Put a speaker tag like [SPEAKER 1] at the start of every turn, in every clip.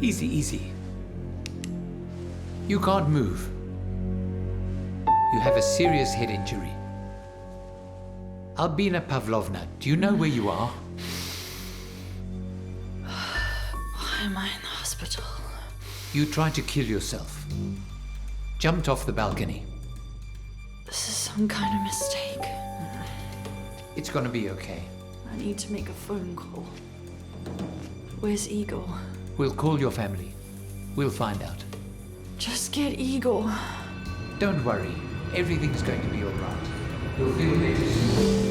[SPEAKER 1] Easy, easy. You can't move. You have a serious head injury. Albina Pavlovna, do you know where you are?
[SPEAKER 2] Why am I in the hospital?
[SPEAKER 1] You tried to kill yourself. Jumped off the balcony.
[SPEAKER 2] This is some kind of mistake.
[SPEAKER 1] It's gonna be okay.
[SPEAKER 2] I need to make a phone call. Where's Igor?
[SPEAKER 1] We'll call your family. We'll find out.
[SPEAKER 2] Just get Igor.
[SPEAKER 1] Don't worry. Everything's going to be all right. You'll feel better soon.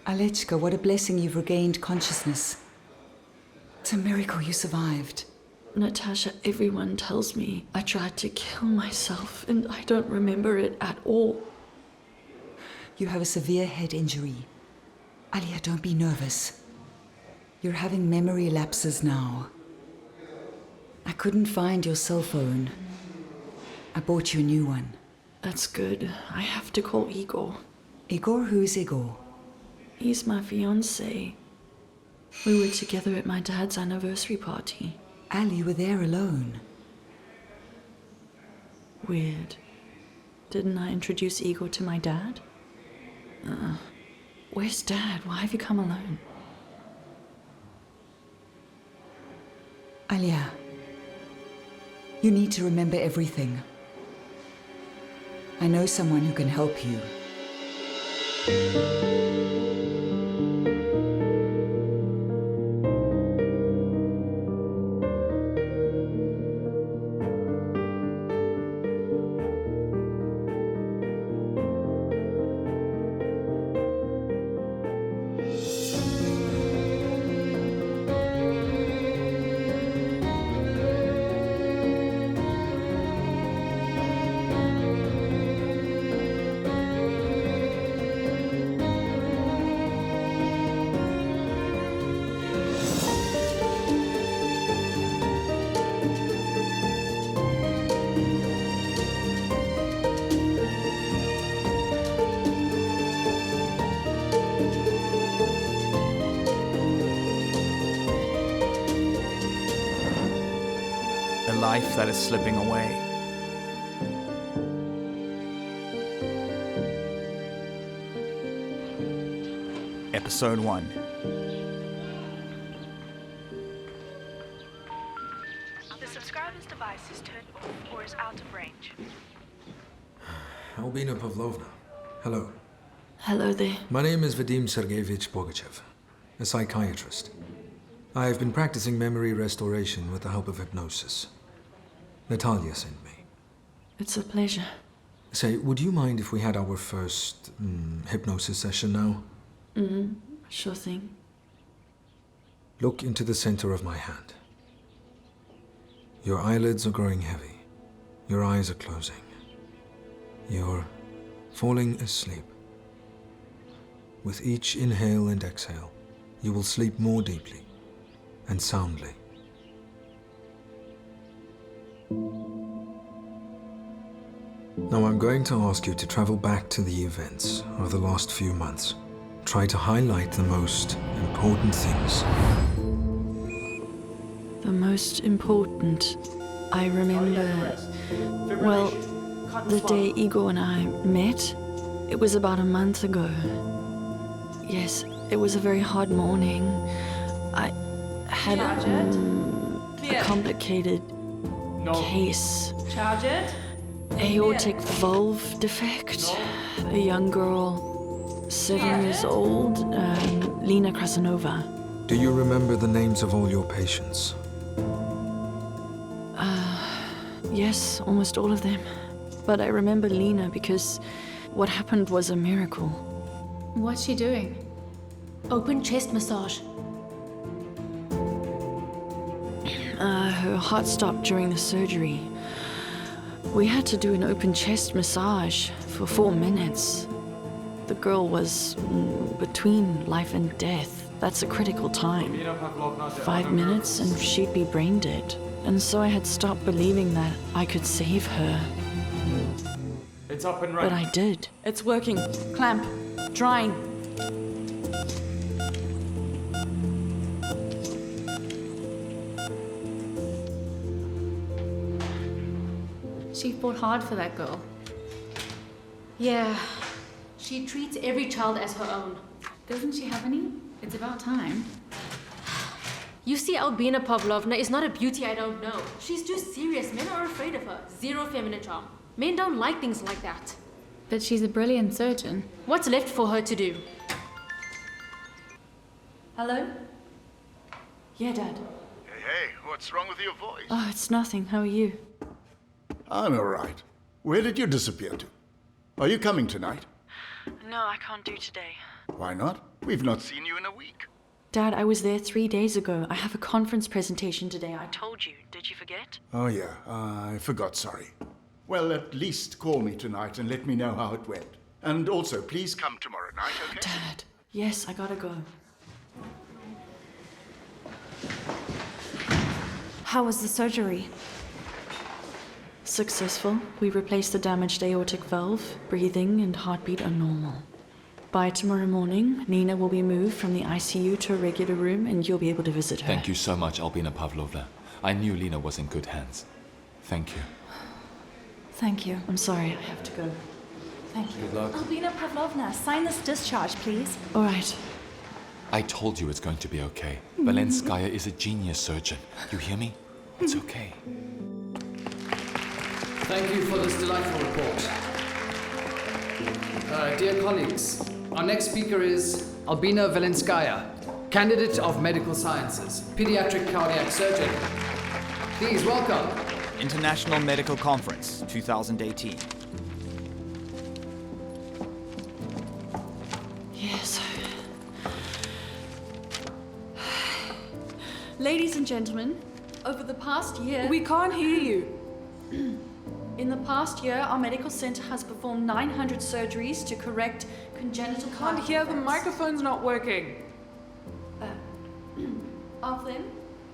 [SPEAKER 3] Alechka, what a blessing you've regained consciousness. It's a miracle you survived.
[SPEAKER 2] Natasha, everyone tells me I tried to kill myself and I don't remember it at all.
[SPEAKER 3] You have a severe head injury. Alia, don't be nervous. You're having memory lapses now. I couldn't find your cell phone. I bought you a new one.
[SPEAKER 2] That's good. I have to call Igor.
[SPEAKER 3] Igor? Who's Igor?
[SPEAKER 2] He's my fiancé. We were together at my dad's anniversary party.
[SPEAKER 3] Ali, you were there alone.
[SPEAKER 2] Weird. Didn't I introduce Igor to my dad? Where's Dad? Why have you come alone?
[SPEAKER 3] Alia, you need to remember everything. I know someone who can help you.
[SPEAKER 4] Life that is slipping away. Episode 1.
[SPEAKER 5] The subscriber's device is turned off or is out of range.
[SPEAKER 6] Albina Pavlovna, hello.
[SPEAKER 2] Hello there.
[SPEAKER 6] My name is Vadim Sergeyevich Bogachev, a psychiatrist. I have been practicing memory restoration with the help of hypnosis. Natalia sent me.
[SPEAKER 2] It's a pleasure.
[SPEAKER 6] Say, would you mind if we had our first hypnosis session now?
[SPEAKER 2] Sure thing.
[SPEAKER 6] Look into the center of my hand. Your eyelids are growing heavy. Your eyes are closing. You're falling asleep. With each inhale and exhale, you will sleep more deeply and soundly. Now I'm going to ask you to travel back to the events of the last few months. Try to highlight the most important things.
[SPEAKER 2] The most important. I remember, well, the day Igor and I met. It was about a month ago. Yes, it was a very hard morning. I had a complicated case.
[SPEAKER 7] Charge it.
[SPEAKER 2] Aortic valve defect. A young girl, 7 years old, Lena Krasanova.
[SPEAKER 6] Do you remember the names of all your patients?
[SPEAKER 2] Yes, almost all of them. But I remember Lena because what happened was a miracle.
[SPEAKER 7] What's she doing? Open chest massage.
[SPEAKER 2] Her heart stopped during the surgery. We had to do an open chest massage for 4 minutes. The girl was between life and death. That's a critical time. 5 minutes and she'd be brain dead. And so I had stopped believing that I could save her.
[SPEAKER 8] It's up and
[SPEAKER 2] But
[SPEAKER 8] running.
[SPEAKER 2] I did. It's working. Clamp. Drying.
[SPEAKER 7] She fought hard for that girl. Yeah, she treats every child as her own. Doesn't she have any? It's about time.
[SPEAKER 9] You see, Albina Pavlovna is not a beauty I don't know. She's too serious. Men are afraid of her. Zero feminine charm. Men don't like things like that.
[SPEAKER 7] But she's a brilliant surgeon.
[SPEAKER 9] What's left for her to do?
[SPEAKER 2] Hello? Yeah, Dad.
[SPEAKER 10] Hey, what's wrong with your voice?
[SPEAKER 2] Oh, it's nothing. How are you?
[SPEAKER 10] I'm all right. Where did you disappear to? Are you coming tonight?
[SPEAKER 2] No, I can't do today.
[SPEAKER 10] Why not? We've not seen you in a week.
[SPEAKER 2] Dad, I was there 3 days ago. I have a conference presentation today. I told you. Did you forget?
[SPEAKER 10] Oh, yeah. I forgot, sorry. Well, at least call me tonight and let me know how it went. And also, please come tomorrow night, okay?
[SPEAKER 2] Dad. Yes, I gotta go.
[SPEAKER 11] How was the surgery?
[SPEAKER 2] Successful. We replaced the damaged aortic valve. Breathing and heartbeat are normal. By tomorrow morning, Nina will be moved from the ICU to a regular room and you'll be able to visit her.
[SPEAKER 12] Thank you so much, Albina Pavlovna. I knew Lena was in good hands. Thank you.
[SPEAKER 11] Thank you.
[SPEAKER 2] I'm sorry, I have to go.
[SPEAKER 11] Thank you.
[SPEAKER 12] Good luck.
[SPEAKER 11] Albina Pavlovna, sign this discharge, please.
[SPEAKER 2] All right.
[SPEAKER 12] I told you it's going to be okay. Vilenskaya is a genius surgeon. You hear me? It's okay.
[SPEAKER 13] Thank you for this delightful report. Dear colleagues, our next speaker is Albina Vilenskaya, candidate of medical sciences, pediatric cardiac surgeon. Please welcome.
[SPEAKER 4] International Medical Conference, 2018.
[SPEAKER 2] Yes.
[SPEAKER 11] Ladies and gentlemen, over the past year...
[SPEAKER 2] We can't hear you. In the past year, our medical center has performed 900 surgeries to correct congenital
[SPEAKER 14] Can't hear, the microphone's not working.
[SPEAKER 2] Of them,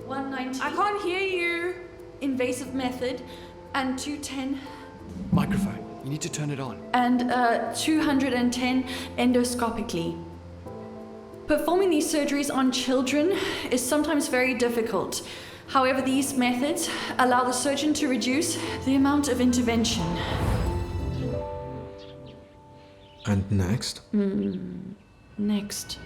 [SPEAKER 2] 190
[SPEAKER 14] I can't hear you.
[SPEAKER 2] invasive method and 210
[SPEAKER 13] Microphone. You need to turn it on.
[SPEAKER 2] and 210 endoscopically. Performing these surgeries on children is sometimes very difficult. However, these methods allow the surgeon to reduce the amount of intervention.
[SPEAKER 6] And next?
[SPEAKER 2] Next.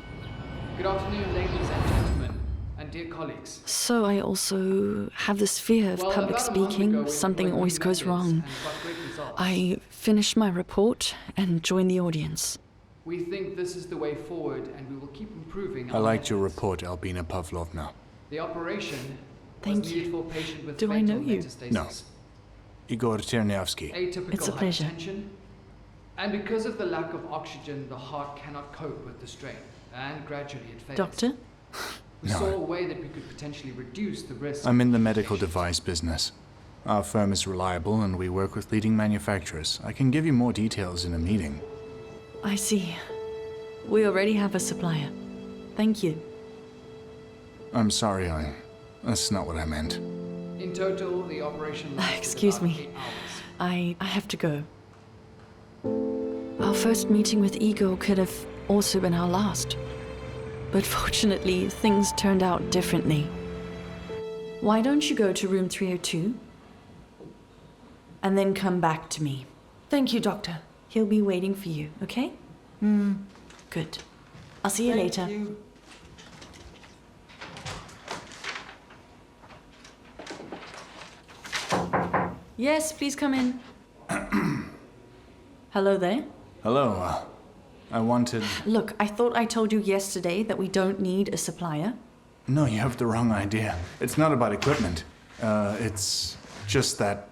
[SPEAKER 13] Good afternoon, ladies and gentlemen, and dear colleagues.
[SPEAKER 2] So I also have this fear of
[SPEAKER 13] Well,
[SPEAKER 2] public
[SPEAKER 13] about a month ago,
[SPEAKER 2] speaking.
[SPEAKER 13] we
[SPEAKER 2] Something
[SPEAKER 13] employed
[SPEAKER 2] always
[SPEAKER 13] new
[SPEAKER 2] goes
[SPEAKER 13] methods
[SPEAKER 2] wrong.
[SPEAKER 13] and got great results.
[SPEAKER 2] I finished my report and joined the audience.
[SPEAKER 13] We think this is the way forward, and we will keep improving.
[SPEAKER 15] I liked your report, Albina Pavlovna.
[SPEAKER 13] The operation
[SPEAKER 2] Thank
[SPEAKER 13] was
[SPEAKER 2] you.
[SPEAKER 13] needed for a patient with
[SPEAKER 2] Do I
[SPEAKER 13] fatal
[SPEAKER 2] know you?
[SPEAKER 13] metastasis.
[SPEAKER 15] No. Igor Terniavsky.
[SPEAKER 13] Atypical
[SPEAKER 2] It's a pleasure.
[SPEAKER 13] hypertension. And because of the lack of oxygen, the heart cannot cope with the strain, and gradually it fails.
[SPEAKER 2] Doctor?
[SPEAKER 13] We
[SPEAKER 15] No.
[SPEAKER 13] saw a way that we could potentially reduce the risk.
[SPEAKER 15] I'm in the medical device business. Our firm is reliable and we work with leading manufacturers. I can give you more details in a meeting.
[SPEAKER 2] I see. We already have a supplier. Thank you.
[SPEAKER 15] I'm sorry, that's not what I meant.
[SPEAKER 13] In total, the operation lasted
[SPEAKER 2] Excuse
[SPEAKER 13] about
[SPEAKER 2] me.
[SPEAKER 13] 8 hours.
[SPEAKER 2] I have to go. Our first meeting with Igor could have also been our last. But fortunately, things turned out differently. Why don't you go to room 302? And then come back to me.
[SPEAKER 11] Thank you, Doctor.
[SPEAKER 2] He'll be waiting for you, okay? Good. I'll see you later. Yes, please come in. Hello there.
[SPEAKER 15] Hello, I wanted...
[SPEAKER 2] Look, I thought I told you yesterday that we don't need a supplier.
[SPEAKER 15] No, you have the wrong idea. It's not about equipment. It's just that...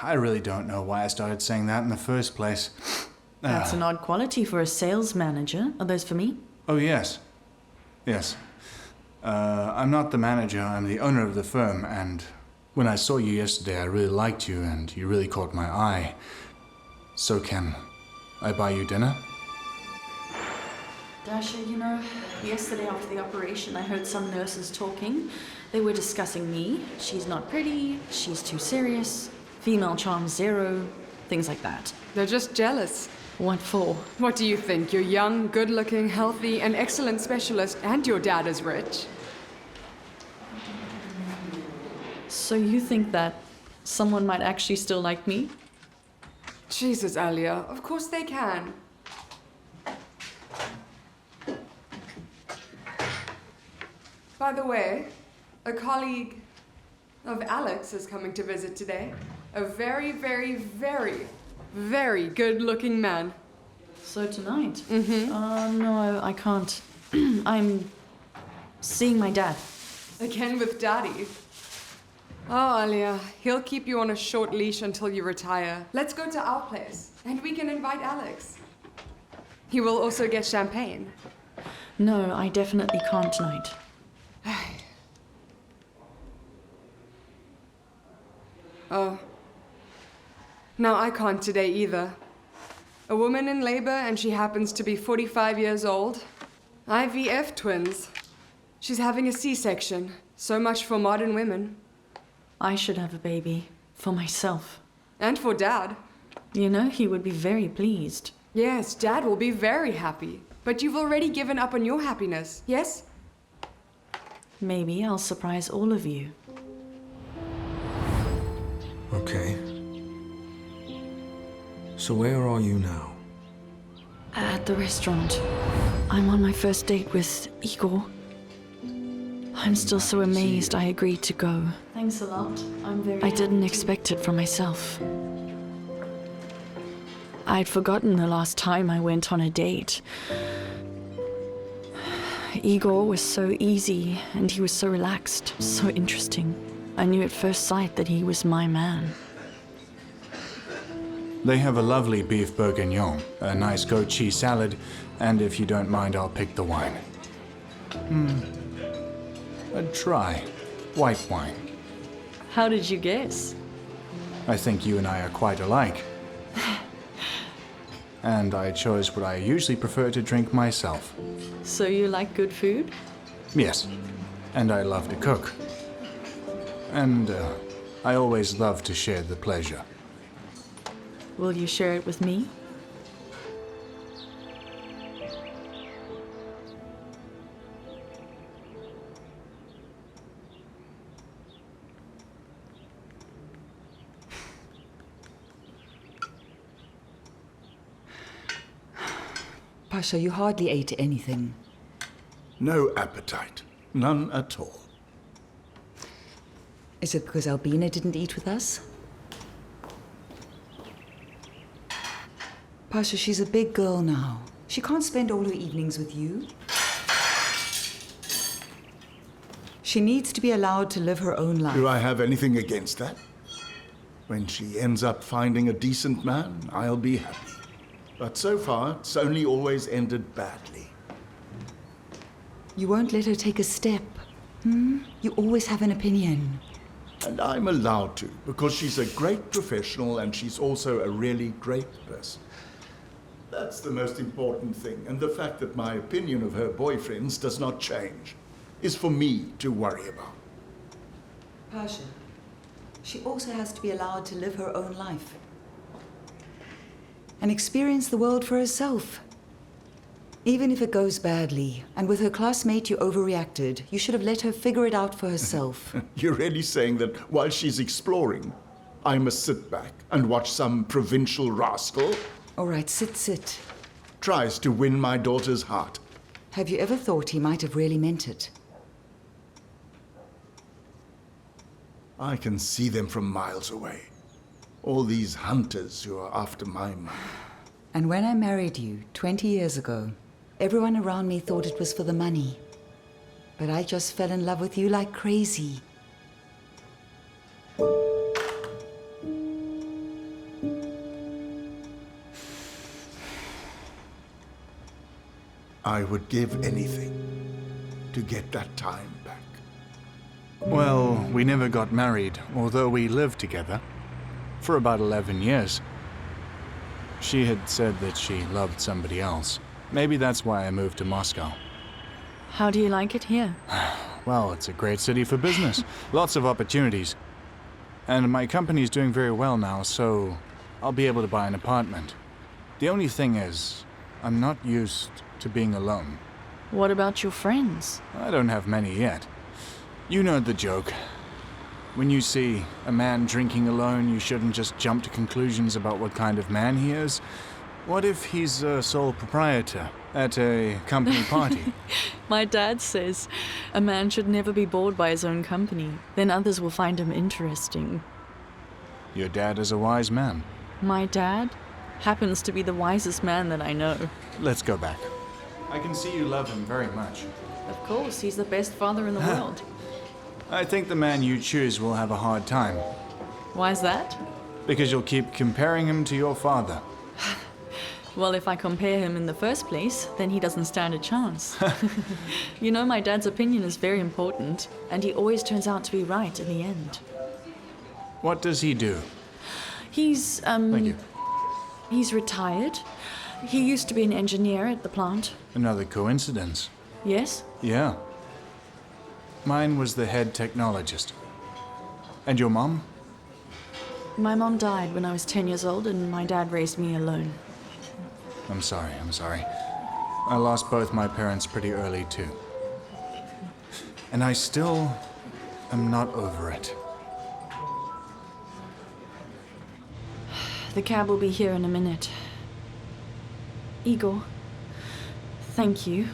[SPEAKER 15] I really don't know why I started saying that in the first place.
[SPEAKER 2] That's an odd quality for a sales manager. Are those for me?
[SPEAKER 15] Oh, yes. Yes. I'm not the manager, I'm the owner of the firm, and when I saw you yesterday, I really liked you, and you really caught my eye. So can I buy you dinner?
[SPEAKER 2] Dasha, you know, yesterday after the operation, I heard some nurses talking. They were discussing me. She's not pretty, she's too serious, female charm zero, things like that.
[SPEAKER 14] They're just jealous.
[SPEAKER 2] What for?
[SPEAKER 14] What do you think? You're young, good-looking, healthy, an excellent specialist, and your dad is rich.
[SPEAKER 2] So you think that someone might actually still like me?
[SPEAKER 14] Jesus, Alia, of course they can. By the way, a colleague of Alex is coming to visit today. A very, very, very, very good-looking man.
[SPEAKER 2] So tonight?
[SPEAKER 14] Mm-hmm.
[SPEAKER 2] No, I can't. I'm seeing my dad.
[SPEAKER 14] Again with Daddy. Oh, Alia, he'll keep you on a short leash until you retire. Let's go to our place, and we can invite Alex. He will also get champagne.
[SPEAKER 2] No, I definitely can't tonight.
[SPEAKER 14] Oh. No, I can't today either. A woman in labor and she happens to be 45 years old. IVF twins. She's having a C-section. So much for modern women.
[SPEAKER 2] I should have a baby. For myself.
[SPEAKER 14] And for Dad.
[SPEAKER 2] You know, he would be very pleased.
[SPEAKER 14] Yes, Dad will be very happy. But you've already given up on your happiness, yes?
[SPEAKER 2] Maybe I'll surprise all of you.
[SPEAKER 6] Okay. So where are you now?
[SPEAKER 2] At the restaurant. I'm on my first date with Igor. I'm still so amazed I agreed to go. Thanks a lot. I didn't expect it from myself. I'd forgotten the last time I went on a date. Igor was so easy, and he was so relaxed, so interesting. I knew at first sight that he was my man.
[SPEAKER 15] They have a lovely beef bourguignon, a nice goat cheese salad, and if you don't mind, I'll pick the wine. A dry, white wine.
[SPEAKER 2] How did you guess?
[SPEAKER 15] I think you and I are quite alike. And I chose what I usually prefer to drink myself.
[SPEAKER 2] So you like good food?
[SPEAKER 15] Yes, and I love to cook. And I always love to share the pleasure.
[SPEAKER 2] Will you share it with me?
[SPEAKER 3] Pasha, you hardly ate anything.
[SPEAKER 10] No appetite. None at all.
[SPEAKER 3] Is it because Albina didn't eat with us? Pasha, she's a big girl now. She can't spend all her evenings with you. She needs to be allowed to live her own life.
[SPEAKER 10] Do I have anything against that? When she ends up finding a decent man, I'll be happy. But so far, it's only always ended badly.
[SPEAKER 3] You won't let her take a step. You always have an opinion.
[SPEAKER 10] And I'm allowed to, because she's a great professional and she's also a really great person. That's the most important thing, and the fact that my opinion of her boyfriends does not change is for me to worry about.
[SPEAKER 3] Pasha, she also has to be allowed to live her own life. And experience the world for herself. Even if it goes badly, and with her classmate you overreacted, you should have let her figure it out for herself.
[SPEAKER 10] You're really saying that while she's exploring, I must sit back and watch some provincial rascal?
[SPEAKER 3] All right, sit.
[SPEAKER 10] Tries to win my daughter's heart.
[SPEAKER 3] Have you ever thought he might have really meant it?
[SPEAKER 10] I can see them from miles away. All these hunters who are after my money.
[SPEAKER 3] And when I married you 20 years ago, everyone around me thought it was for the money. But I just fell in love with you like crazy.
[SPEAKER 10] I would give anything to get that time back.
[SPEAKER 15] Well, we never got married, although we lived together. For about 11 years. She had said that she loved somebody else, Maybe that's why I moved to Moscow.
[SPEAKER 2] How do you like it here?
[SPEAKER 15] Well, it's a great city for business. Lots of opportunities. And my company's doing very well now, so I'll be able to buy an apartment. The only thing is, I'm not used to being alone.
[SPEAKER 2] What about your friends?
[SPEAKER 15] I don't have many yet. You know the joke. When you see a man drinking alone, you shouldn't just jump to conclusions about what kind of man he is. What if he's a sole proprietor at a company party?
[SPEAKER 2] My dad says a man should never be bored by his own company. Then others will find him interesting.
[SPEAKER 15] Your dad is a wise man.
[SPEAKER 2] My dad happens to be the wisest man that I know.
[SPEAKER 15] Let's go back. I can see you love him very much.
[SPEAKER 2] Of course, he's the best father in the world.
[SPEAKER 15] I think the man you choose will have a hard time.
[SPEAKER 2] Why's that?
[SPEAKER 15] Because you'll keep comparing him to your father.
[SPEAKER 2] Well, if I compare him in the first place, then he doesn't stand a chance. You know, my dad's opinion is very important, and he always turns out to be right in the end.
[SPEAKER 15] What does he do?
[SPEAKER 2] He's,
[SPEAKER 15] Thank you.
[SPEAKER 2] He's retired. He used to be an engineer at the plant.
[SPEAKER 15] Another coincidence.
[SPEAKER 2] Yes?
[SPEAKER 15] Yeah. Mine was the head technologist. And your mom?
[SPEAKER 2] My mom died when I was 10 years old, and my dad raised me alone.
[SPEAKER 15] I'm sorry. I lost both my parents pretty early, too. And I still am not over it.
[SPEAKER 2] The cab will be here in a minute. Igor, thank you.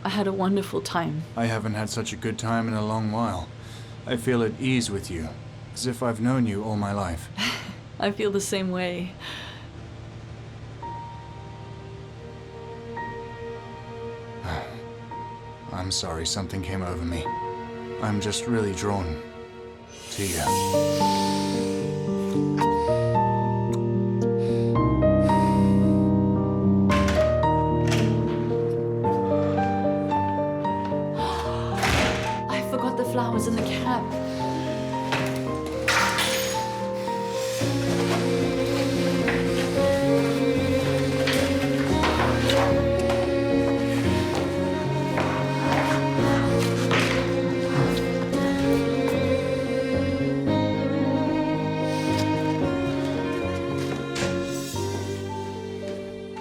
[SPEAKER 2] I had a wonderful time.
[SPEAKER 15] I haven't had such a good time in a long while. I feel at ease with you, as if I've known you all my life.
[SPEAKER 2] I feel the same way.
[SPEAKER 15] I'm sorry, something came over me. I'm just really drawn to you.
[SPEAKER 2] Flowers in the cab.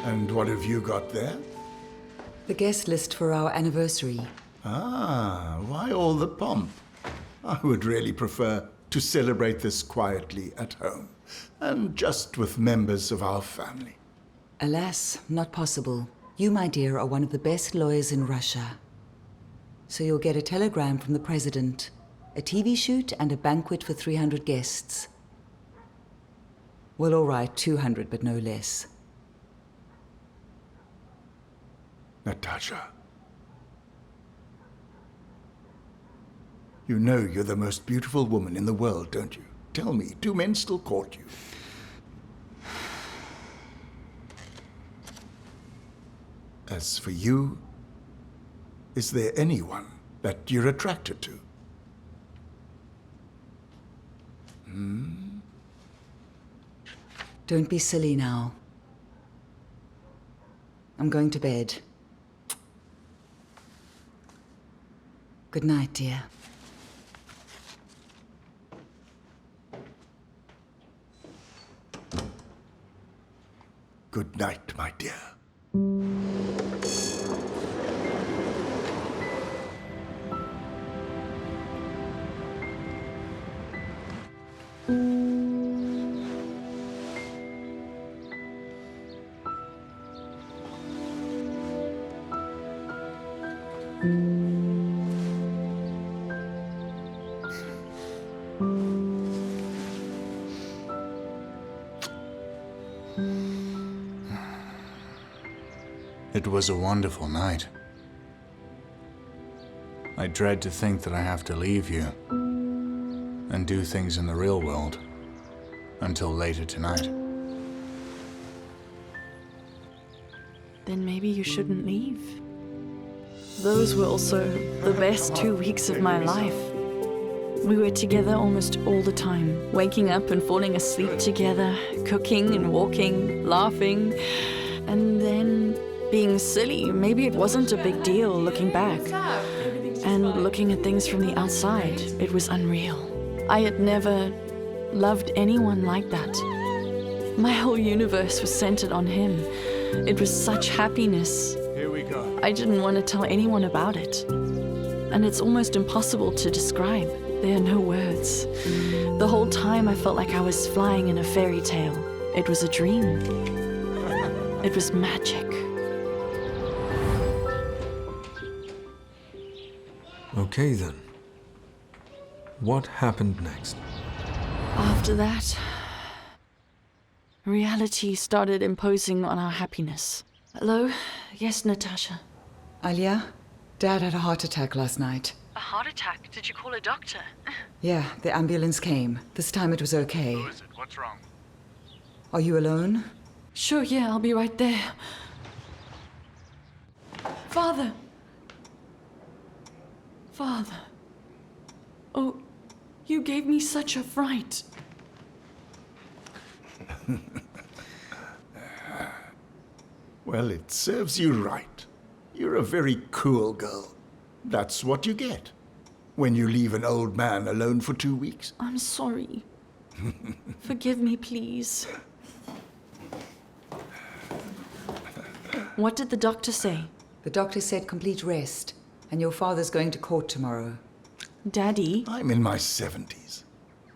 [SPEAKER 10] And what have you got there?
[SPEAKER 3] The guest list for our anniversary.
[SPEAKER 10] Ah, why all the pomp? I would really prefer to celebrate this quietly at home, and just with members of our family.
[SPEAKER 3] Alas, not possible. You, my dear, are one of the best lawyers in Russia. So you'll get a telegram from the president, a TV shoot, and a banquet for 300 guests. Well, all right, 200, but no less.
[SPEAKER 10] Natasha. You know you're the most beautiful woman in the world, don't you? Tell me, do men still court you? As for you, is there anyone that you're attracted to?
[SPEAKER 3] Don't be silly now. I'm going to bed. Good night, dear.
[SPEAKER 10] Good night, my dear.
[SPEAKER 15] It was a wonderful night. I dread to think that I have to leave you and do things in the real world until later tonight.
[SPEAKER 2] Then maybe you shouldn't leave. Those were also the best 2 weeks of my life. We were together almost all the time, waking up and falling asleep together, cooking and walking, laughing, and then being silly. Maybe it wasn't a big deal looking back. And looking at things from the outside, it was unreal. I had never loved anyone like that. My whole universe was centered on him. It was such happiness.
[SPEAKER 15] Here we go.
[SPEAKER 2] I didn't want to tell anyone about it. And it's almost impossible to describe. There are no words. The whole time I felt like I was flying in a fairy tale. It was a dream. It was magic.
[SPEAKER 6] Okay then. What happened next?
[SPEAKER 2] After that, reality started imposing on our happiness. Hello? Yes, Natasha.
[SPEAKER 3] Alia, Dad had a heart attack last night.
[SPEAKER 2] A heart attack? Did you call a doctor?
[SPEAKER 3] Yeah, the ambulance came. This time it was okay.
[SPEAKER 15] Who is it? What's wrong?
[SPEAKER 3] Are you alone?
[SPEAKER 2] Sure, yeah, I'll be right there. Father! Father. Oh, you gave me such a fright.
[SPEAKER 10] Well, it serves you right. You're a very cool girl. That's what you get when you leave an old man alone for 2 weeks.
[SPEAKER 2] I'm sorry. Forgive me, please. What did the doctor say?
[SPEAKER 3] The doctor said complete rest, and your father's going to court tomorrow.
[SPEAKER 2] Daddy?
[SPEAKER 10] I'm in my 70s,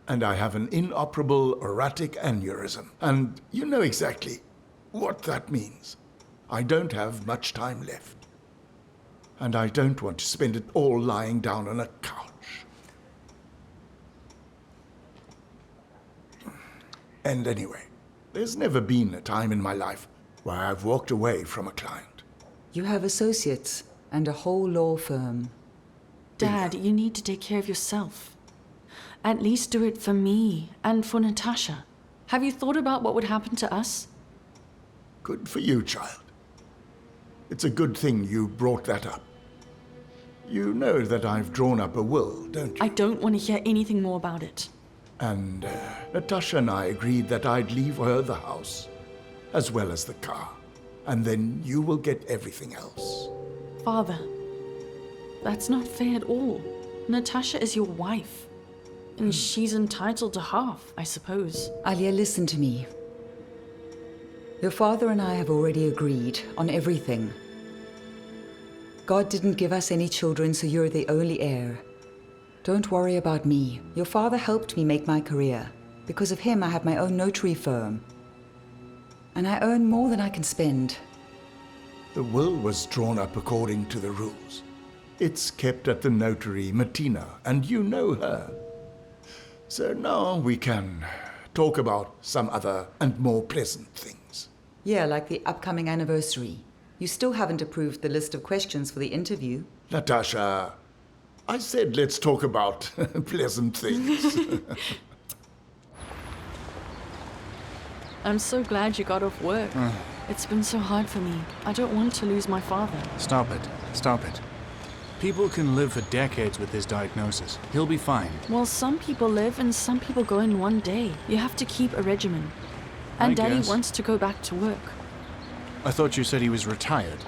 [SPEAKER 10] and I have an inoperable erratic aneurysm, and you know exactly what that means. I don't have much time left, and I don't want to spend it all lying down on a couch. And anyway, there's never been a time in my life where I've walked away from a client.
[SPEAKER 3] You have associates and a whole law firm.
[SPEAKER 2] Dad, you need to take care of yourself. At least do it for me and for Natasha. Have you thought about what would happen to us?
[SPEAKER 10] Good for you, child. It's a good thing you brought that up. You know that I've drawn up a will, don't you?
[SPEAKER 2] I don't want to hear anything more about it.
[SPEAKER 10] And Natasha and I agreed that I'd leave her the house, as well as the car. And then you will get everything else.
[SPEAKER 2] Father, that's not fair at all. Natasha is your wife. And she's entitled to half, I suppose.
[SPEAKER 3] Alia, listen to me. Your father and I have already agreed on everything. God didn't give us any children, so you're the only heir. Don't worry about me. Your father helped me make my career. Because of him, I have my own notary firm. And I earn more than I can spend.
[SPEAKER 10] The will was drawn up according to the rules. It's kept at the notary, Martina, and you know her. So now we can talk about some other and more pleasant things.
[SPEAKER 3] Yeah, like the upcoming anniversary. You still haven't approved the list of questions for the interview.
[SPEAKER 10] Natasha, I said let's talk about pleasant things.
[SPEAKER 2] I'm so glad you got off work. It's been so hard for me. I don't want to lose my father.
[SPEAKER 15] Stop it. Stop it. People can live for decades with this diagnosis. He'll be fine.
[SPEAKER 2] Well, some people live and some people go in one day. You have to keep a regimen. And Daddy
[SPEAKER 15] guess.
[SPEAKER 2] wants to go back to work.
[SPEAKER 15] I thought you said he was retired.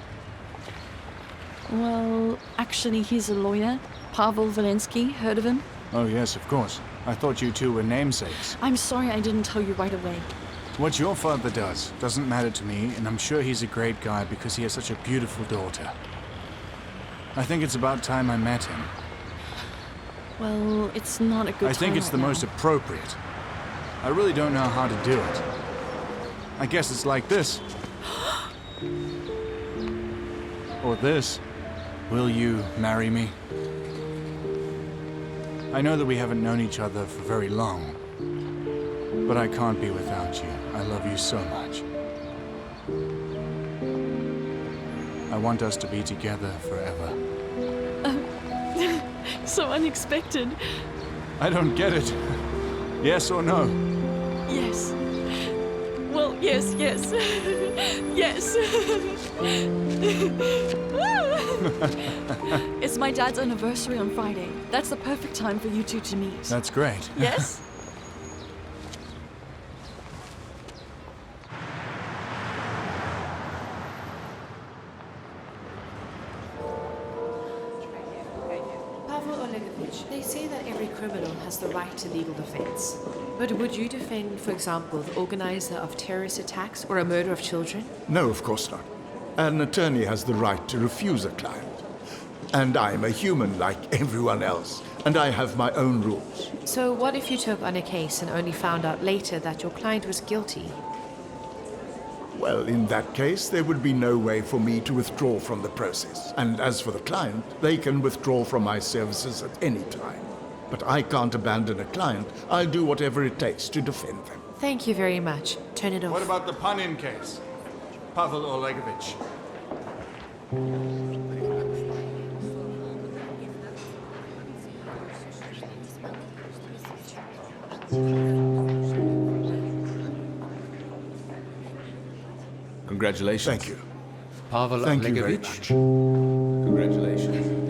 [SPEAKER 2] Well, actually, he's a lawyer. Pavel Vilensky, heard of him?
[SPEAKER 15] Oh, yes, of course. I thought you two were namesakes.
[SPEAKER 2] I'm sorry I didn't tell you right away.
[SPEAKER 15] What your father does doesn't matter to me, and I'm sure he's a great guy because he has such a beautiful daughter. I think it's about time I met him.
[SPEAKER 2] Well, it's not a good time
[SPEAKER 15] I think it's
[SPEAKER 2] right
[SPEAKER 15] the
[SPEAKER 2] now.
[SPEAKER 15] most appropriate. I really don't know how to do it. I guess it's like this. Or this. Will you marry me? I know that we haven't known each other for very long, but I can't be without you. I love you so much. I want us to be together forever.
[SPEAKER 2] So unexpected.
[SPEAKER 15] I don't get it. Yes or no?
[SPEAKER 2] Yes. Well, yes. Yes. It's my dad's anniversary on Friday. That's the perfect time for you two to meet.
[SPEAKER 15] That's great.
[SPEAKER 2] Yes?
[SPEAKER 16] criminal has the right to legal defense. But would you defend, for example, the organizer of terrorist attacks or a murder of children?
[SPEAKER 10] No, of course not. An attorney has the right to refuse a client. And I'm a human like everyone else, and I have my own rules.
[SPEAKER 16] So what if you took on a case and only found out later that your client was guilty?
[SPEAKER 10] Well, in that case, there would be no way for me to withdraw from the process. And as for the client, they can withdraw from my services at any time. But I can't abandon a client. I'll do whatever it takes to defend them.
[SPEAKER 16] Thank you very much. Turn it off.
[SPEAKER 15] What about the Panin case? Pavel Olegovich.
[SPEAKER 12] Congratulations.
[SPEAKER 10] Thank you.
[SPEAKER 13] Pavel
[SPEAKER 10] Thank you very
[SPEAKER 13] Olegovich.
[SPEAKER 10] much.
[SPEAKER 12] Congratulations.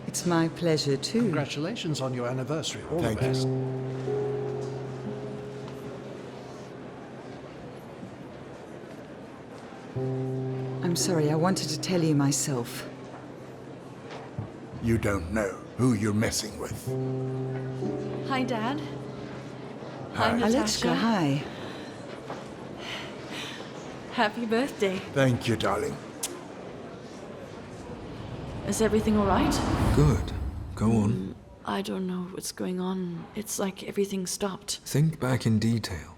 [SPEAKER 3] It's my pleasure too.
[SPEAKER 17] Congratulations on your anniversary. All
[SPEAKER 10] Thank
[SPEAKER 17] the
[SPEAKER 10] you.
[SPEAKER 17] best.
[SPEAKER 3] I'm sorry, I wanted to tell you myself.
[SPEAKER 10] You don't know who you're messing with.
[SPEAKER 11] Hi, Dad.
[SPEAKER 10] Hi.
[SPEAKER 11] Hi, Natasha.
[SPEAKER 3] Alechka, hi.
[SPEAKER 11] Happy birthday.
[SPEAKER 10] Thank you, darling.
[SPEAKER 2] Is everything all right?
[SPEAKER 6] Good. Go on.
[SPEAKER 2] I don't know what's going on. It's like everything stopped.
[SPEAKER 6] Think back in detail.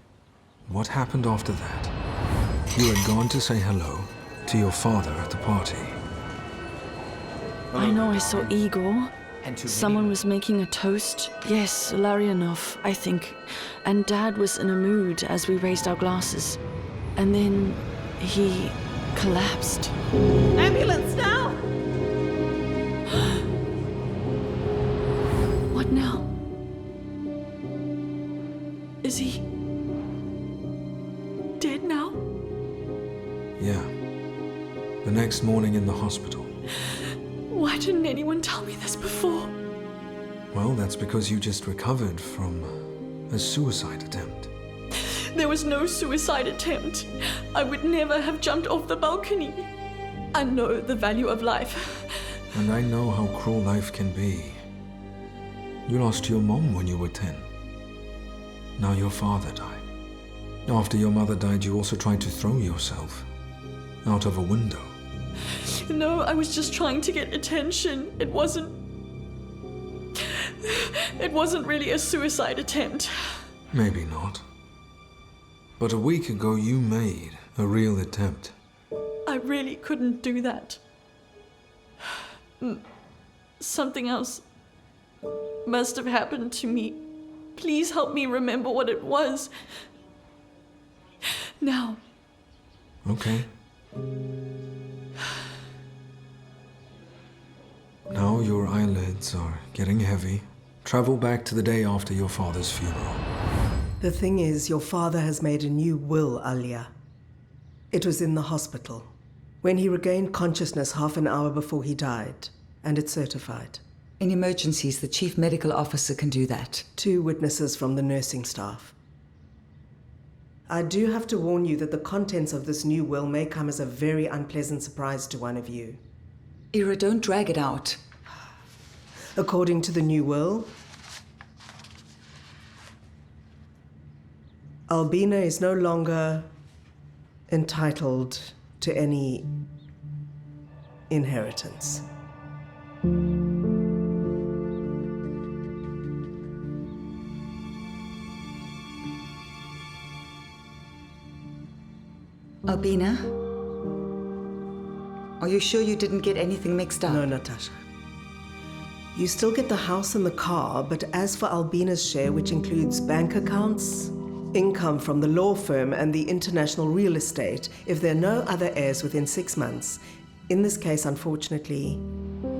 [SPEAKER 6] What happened after that? You had gone to say hello to your father at the party.
[SPEAKER 2] I know I saw Igor. Someone was making a toast. Yes, Larionov, I think. And Dad was in a mood as we raised our glasses. And then he collapsed.
[SPEAKER 11] Ambulance now!
[SPEAKER 2] What now? Is he dead now?
[SPEAKER 6] Yeah. The next morning in the hospital.
[SPEAKER 2] Why didn't anyone tell me this before?
[SPEAKER 6] Well, that's because you just recovered from a suicide attempt.
[SPEAKER 2] There was no suicide attempt. I would never have jumped off the balcony. I know the value of life.
[SPEAKER 6] And I know how cruel life can be. You lost your mom when you were 10. Now your father died. After your mother died, you also tried to throw yourself out of a window.
[SPEAKER 2] No, I was just trying to get attention. It wasn't really a suicide attempt.
[SPEAKER 6] Maybe not. But a week ago, you made a real attempt.
[SPEAKER 2] I really couldn't do that. Something else must have happened to me. Please help me remember what it was. Now.
[SPEAKER 6] Okay. Now your eyelids are getting heavy. Travel back to the day after your father's funeral.
[SPEAKER 18] The thing is, your father has made a new will, Alia. It was in the hospital, when he regained consciousness half an hour before he died, and it's certified.
[SPEAKER 3] In emergencies, the chief medical officer can do that.
[SPEAKER 18] 2 witnesses from the nursing staff. I do have to warn you that the contents of this new will may come as a very unpleasant surprise to one of you.
[SPEAKER 3] Ira, don't drag it out.
[SPEAKER 18] According to the new will, Albina is no longer entitled to any inheritance.
[SPEAKER 3] Albina? Are you sure you didn't get anything mixed up?
[SPEAKER 18] No, Natasha. You still get the house and the car, but as for Albina's share, which includes bank accounts, income from the law firm, and the international real estate, if there are no other heirs within 6 months, in this case, unfortunately,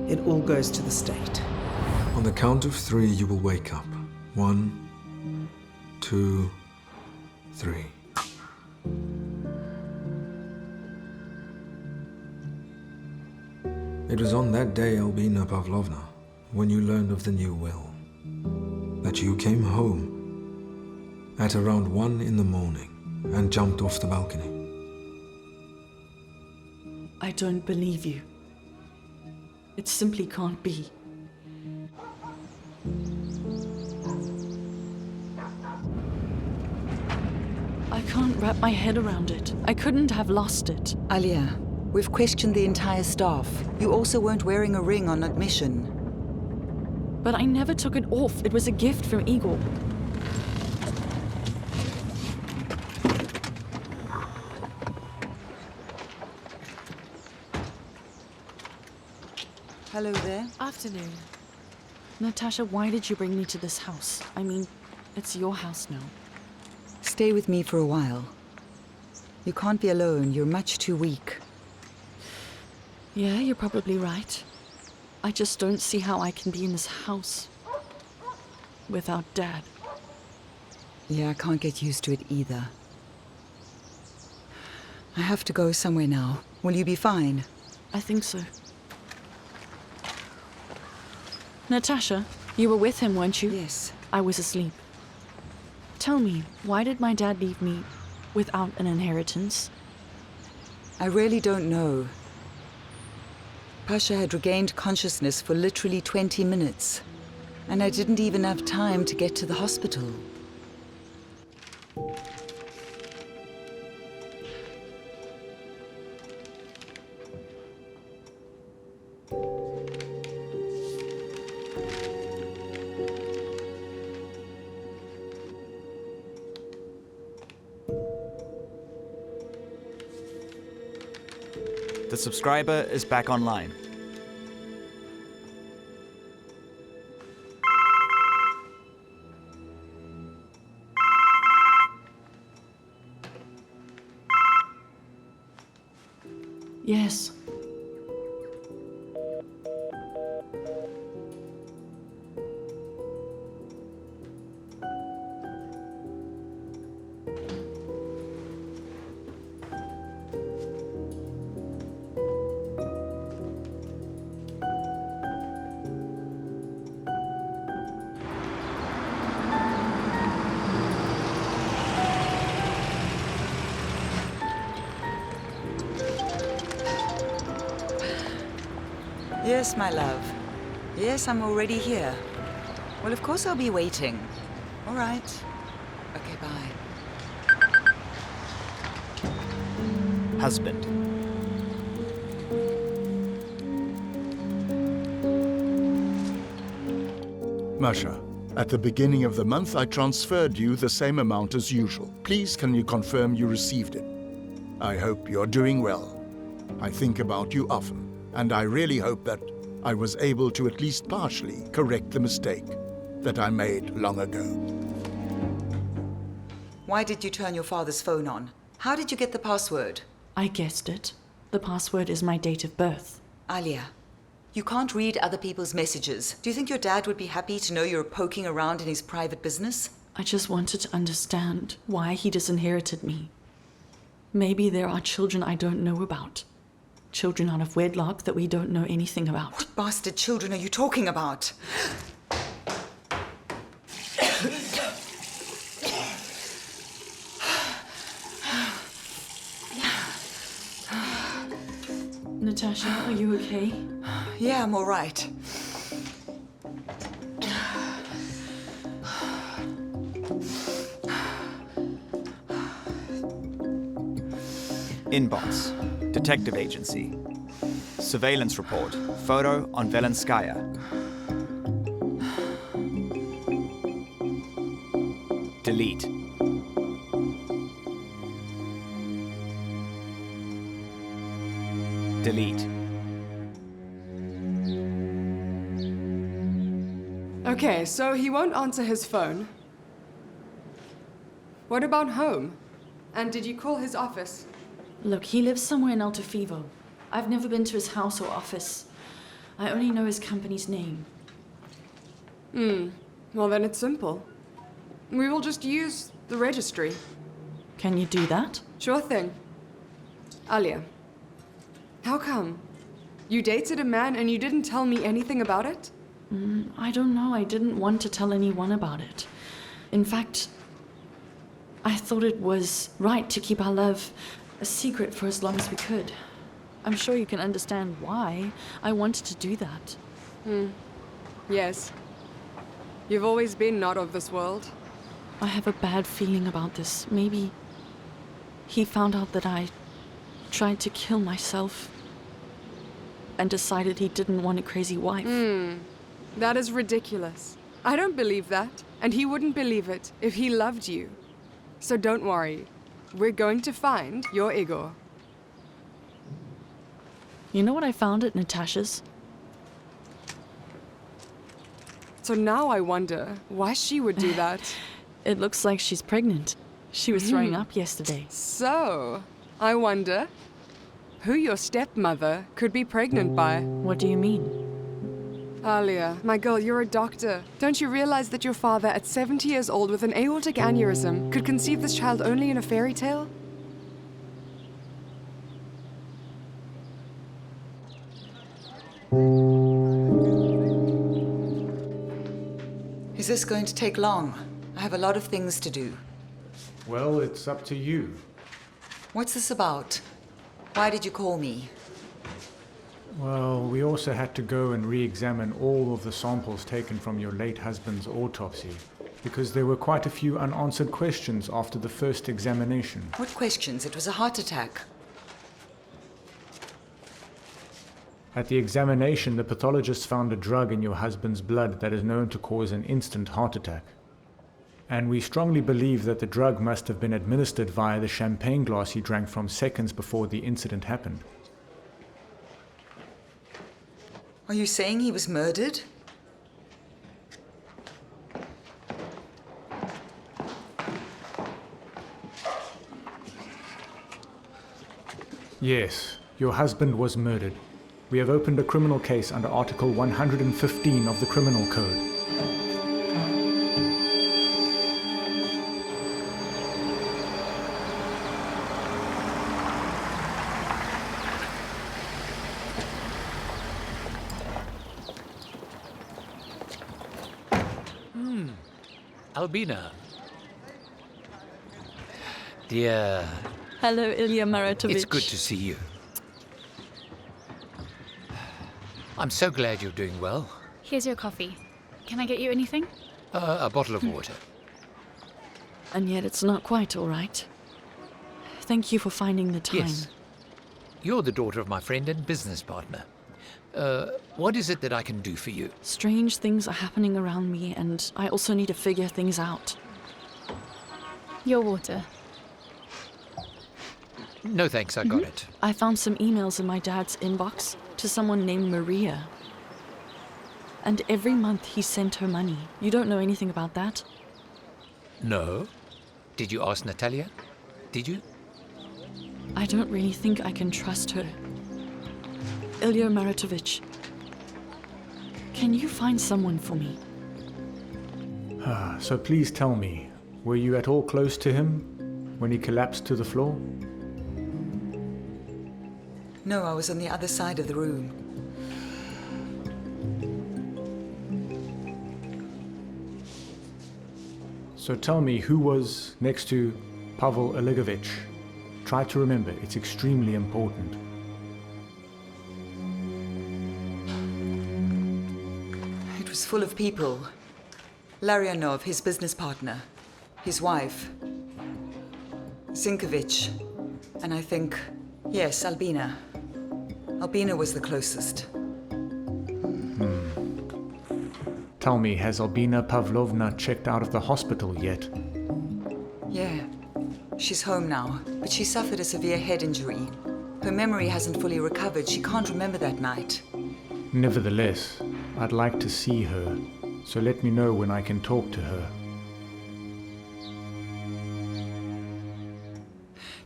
[SPEAKER 18] it all goes to the state.
[SPEAKER 6] On the count of 3, you will wake up. 1, 2, 3. It was on that day, Albina Pavlovna, when you learned of the new will, that you came home at around 1 in the morning and jumped off the balcony.
[SPEAKER 2] I don't believe you. It simply can't be. can't wrap my head around it. I couldn't have lost it.
[SPEAKER 3] Alia, we've questioned the entire staff. You also weren't wearing a ring on admission.
[SPEAKER 2] But I never took it off. It was a gift from Igor.
[SPEAKER 3] Hello there.
[SPEAKER 9] Afternoon.
[SPEAKER 2] Natasha, why did you bring me to this house? I mean, it's your house now.
[SPEAKER 3] Stay with me for a while. You can't be alone. You're much too weak.
[SPEAKER 2] Yeah, you're probably right. I just don't see how I can be in this house without Dad.
[SPEAKER 3] Yeah, I can't get used to it either. I have to go somewhere now. Will you be fine?
[SPEAKER 2] I think so. Natasha, you were with him, weren't you?
[SPEAKER 3] Yes.
[SPEAKER 2] I was asleep. Tell me, why did my dad leave me without an inheritance?
[SPEAKER 3] I really don't know. Pasha had regained consciousness for literally 20 minutes, and I didn't even have time to get to the hospital.
[SPEAKER 4] The subscriber is back online.
[SPEAKER 2] Yes.
[SPEAKER 3] Yes, my love. Yes, I'm already here. Well, of course I'll be waiting. All right. Okay, bye.
[SPEAKER 4] Husband.
[SPEAKER 10] Masha, at the beginning of the month, I transferred you the same amount as usual. Please, can you confirm you received it? I hope you're doing well. I think about you often, and I really hope that I was able to at least partially correct the mistake that I made long ago.
[SPEAKER 3] Why did you turn your father's phone on? How did you get the password?
[SPEAKER 2] I guessed it. The password is my date of birth.
[SPEAKER 3] Alia, you can't read other people's messages. Do you think your dad would be happy to know you're poking around in his private business?
[SPEAKER 2] I just wanted to understand why he disinherited me. Maybe there are children I don't know about. Children out of wedlock that we don't know anything about.
[SPEAKER 3] What bastard children are you talking about?
[SPEAKER 2] Natasha, are you okay?
[SPEAKER 3] Yeah, I'm all right.
[SPEAKER 4] Inbox. Detective Agency. Surveillance report. Photo on Vilenskaya. Delete. Delete.
[SPEAKER 14] Okay, so he won't answer his phone. What about home? And did you call his office?
[SPEAKER 2] Look, he lives somewhere in Alto Fivo. I've never been to his house or office. I only know his company's name.
[SPEAKER 14] Well, then it's simple. We will just use the registry.
[SPEAKER 2] Can you do that?
[SPEAKER 14] Sure thing. Alia, how come? You dated a man and you didn't tell me anything about it?
[SPEAKER 2] I don't know. I didn't want to tell anyone about it. In fact, I thought it was right to keep our love a secret for as long as we could. I'm sure you can understand why I wanted to do that.
[SPEAKER 14] Yes. You've always been not of this world.
[SPEAKER 2] I have a bad feeling about this. Maybe He found out that I tried to kill myself and decided he didn't want a crazy wife.
[SPEAKER 14] That is ridiculous. I don't believe that, and he wouldn't believe it if he loved you. So don't worry. We're going to find your Igor.
[SPEAKER 2] You know what I found at Natasha's?
[SPEAKER 14] So now I wonder why she would do that.
[SPEAKER 2] It looks like she's pregnant. She was throwing up yesterday.
[SPEAKER 14] So, I wonder who your stepmother could be pregnant by.
[SPEAKER 2] What do you mean?
[SPEAKER 14] Alia, my girl, you're a doctor. Don't you realize that your father, at 70 years old with an aortic aneurysm, could conceive this child only in a fairy tale?
[SPEAKER 3] Is this going to take long? I have a lot of things to do.
[SPEAKER 8] Well, it's up to you.
[SPEAKER 3] What's this about? Why did you call me?
[SPEAKER 8] Well, we also had to go and re-examine all of the samples taken from your late husband's autopsy, because there were quite a few unanswered questions after the first examination.
[SPEAKER 3] What questions? It was a heart attack.
[SPEAKER 8] At the examination, the pathologist found a drug in your husband's blood that is known to cause an instant heart attack. And we strongly believe that the drug must have been administered via the champagne glass he drank from seconds before the incident happened.
[SPEAKER 3] Are you saying he was murdered?
[SPEAKER 8] Yes, your husband was murdered. We have opened a criminal case under Article 115 of the Criminal Code.
[SPEAKER 1] Albina. Dear.
[SPEAKER 2] Hello, Ilya Maratovich.
[SPEAKER 1] It's good to see you. I'm so glad you're doing well.
[SPEAKER 7] Here's your coffee. Can I get you anything?
[SPEAKER 1] A bottle of water.
[SPEAKER 2] And yet it's not quite all right. Thank you for finding the time.
[SPEAKER 1] Yes. You're the daughter of my friend and business partner. What is it that I can do for you?
[SPEAKER 2] Strange things are happening around me, and I also need to figure things out.
[SPEAKER 7] Your water.
[SPEAKER 1] No thanks, I got it.
[SPEAKER 2] I found some emails in my dad's inbox to someone named Maria. And every month he sent her money. You don't know anything about that?
[SPEAKER 1] No. Did you ask Natalia? Did you?
[SPEAKER 2] I don't really think I can trust her. Ilya Maratovich, can you find someone for me?
[SPEAKER 8] So please tell me, were you at all close to him when he collapsed to the floor?
[SPEAKER 3] No, I was on the other side of the room.
[SPEAKER 8] So tell me, who was next to Pavel Oligovich? Try to remember, it's extremely important.
[SPEAKER 3] It was full of people. Larionov, his business partner, his wife, Zinkovich, and I think, yes, Albina. Albina was the closest.
[SPEAKER 8] Tell me, has Albina Pavlovna checked out of the hospital yet?
[SPEAKER 3] Yeah. She's home now, but she suffered a severe head injury. Her memory hasn't fully recovered. She can't remember that night.
[SPEAKER 8] Nevertheless, I'd like to see her, so let me know when I can talk to her.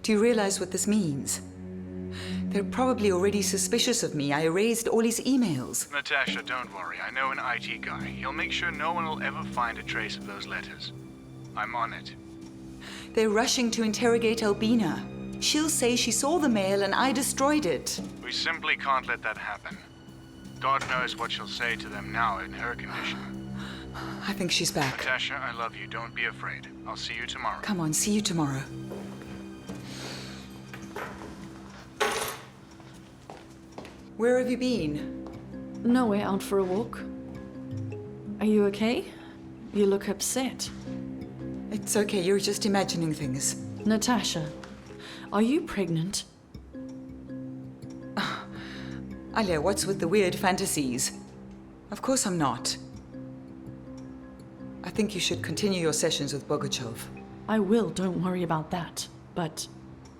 [SPEAKER 3] Do you realize what this means? They're probably already suspicious of me. I erased all his emails.
[SPEAKER 15] Natasha, don't worry. I know an IT guy. He'll make sure no one will ever find a trace of those letters. I'm on it.
[SPEAKER 3] They're rushing to interrogate Albina. She'll say she saw the mail and I destroyed it.
[SPEAKER 15] We simply can't let that happen. God knows what she'll say to them now in her condition.
[SPEAKER 3] I think she's back.
[SPEAKER 15] Natasha, I love you. Don't be afraid. I'll see you tomorrow.
[SPEAKER 3] Come on, see you tomorrow. Where have you been?
[SPEAKER 2] Nowhere, out for a walk. Are you okay? You look upset.
[SPEAKER 3] It's okay, you're just imagining things.
[SPEAKER 2] Natasha, Are you pregnant?
[SPEAKER 3] Alia, what's with the weird fantasies? Of course I'm not. I think you should continue your sessions with Bogachev.
[SPEAKER 2] I will, don't worry about that. But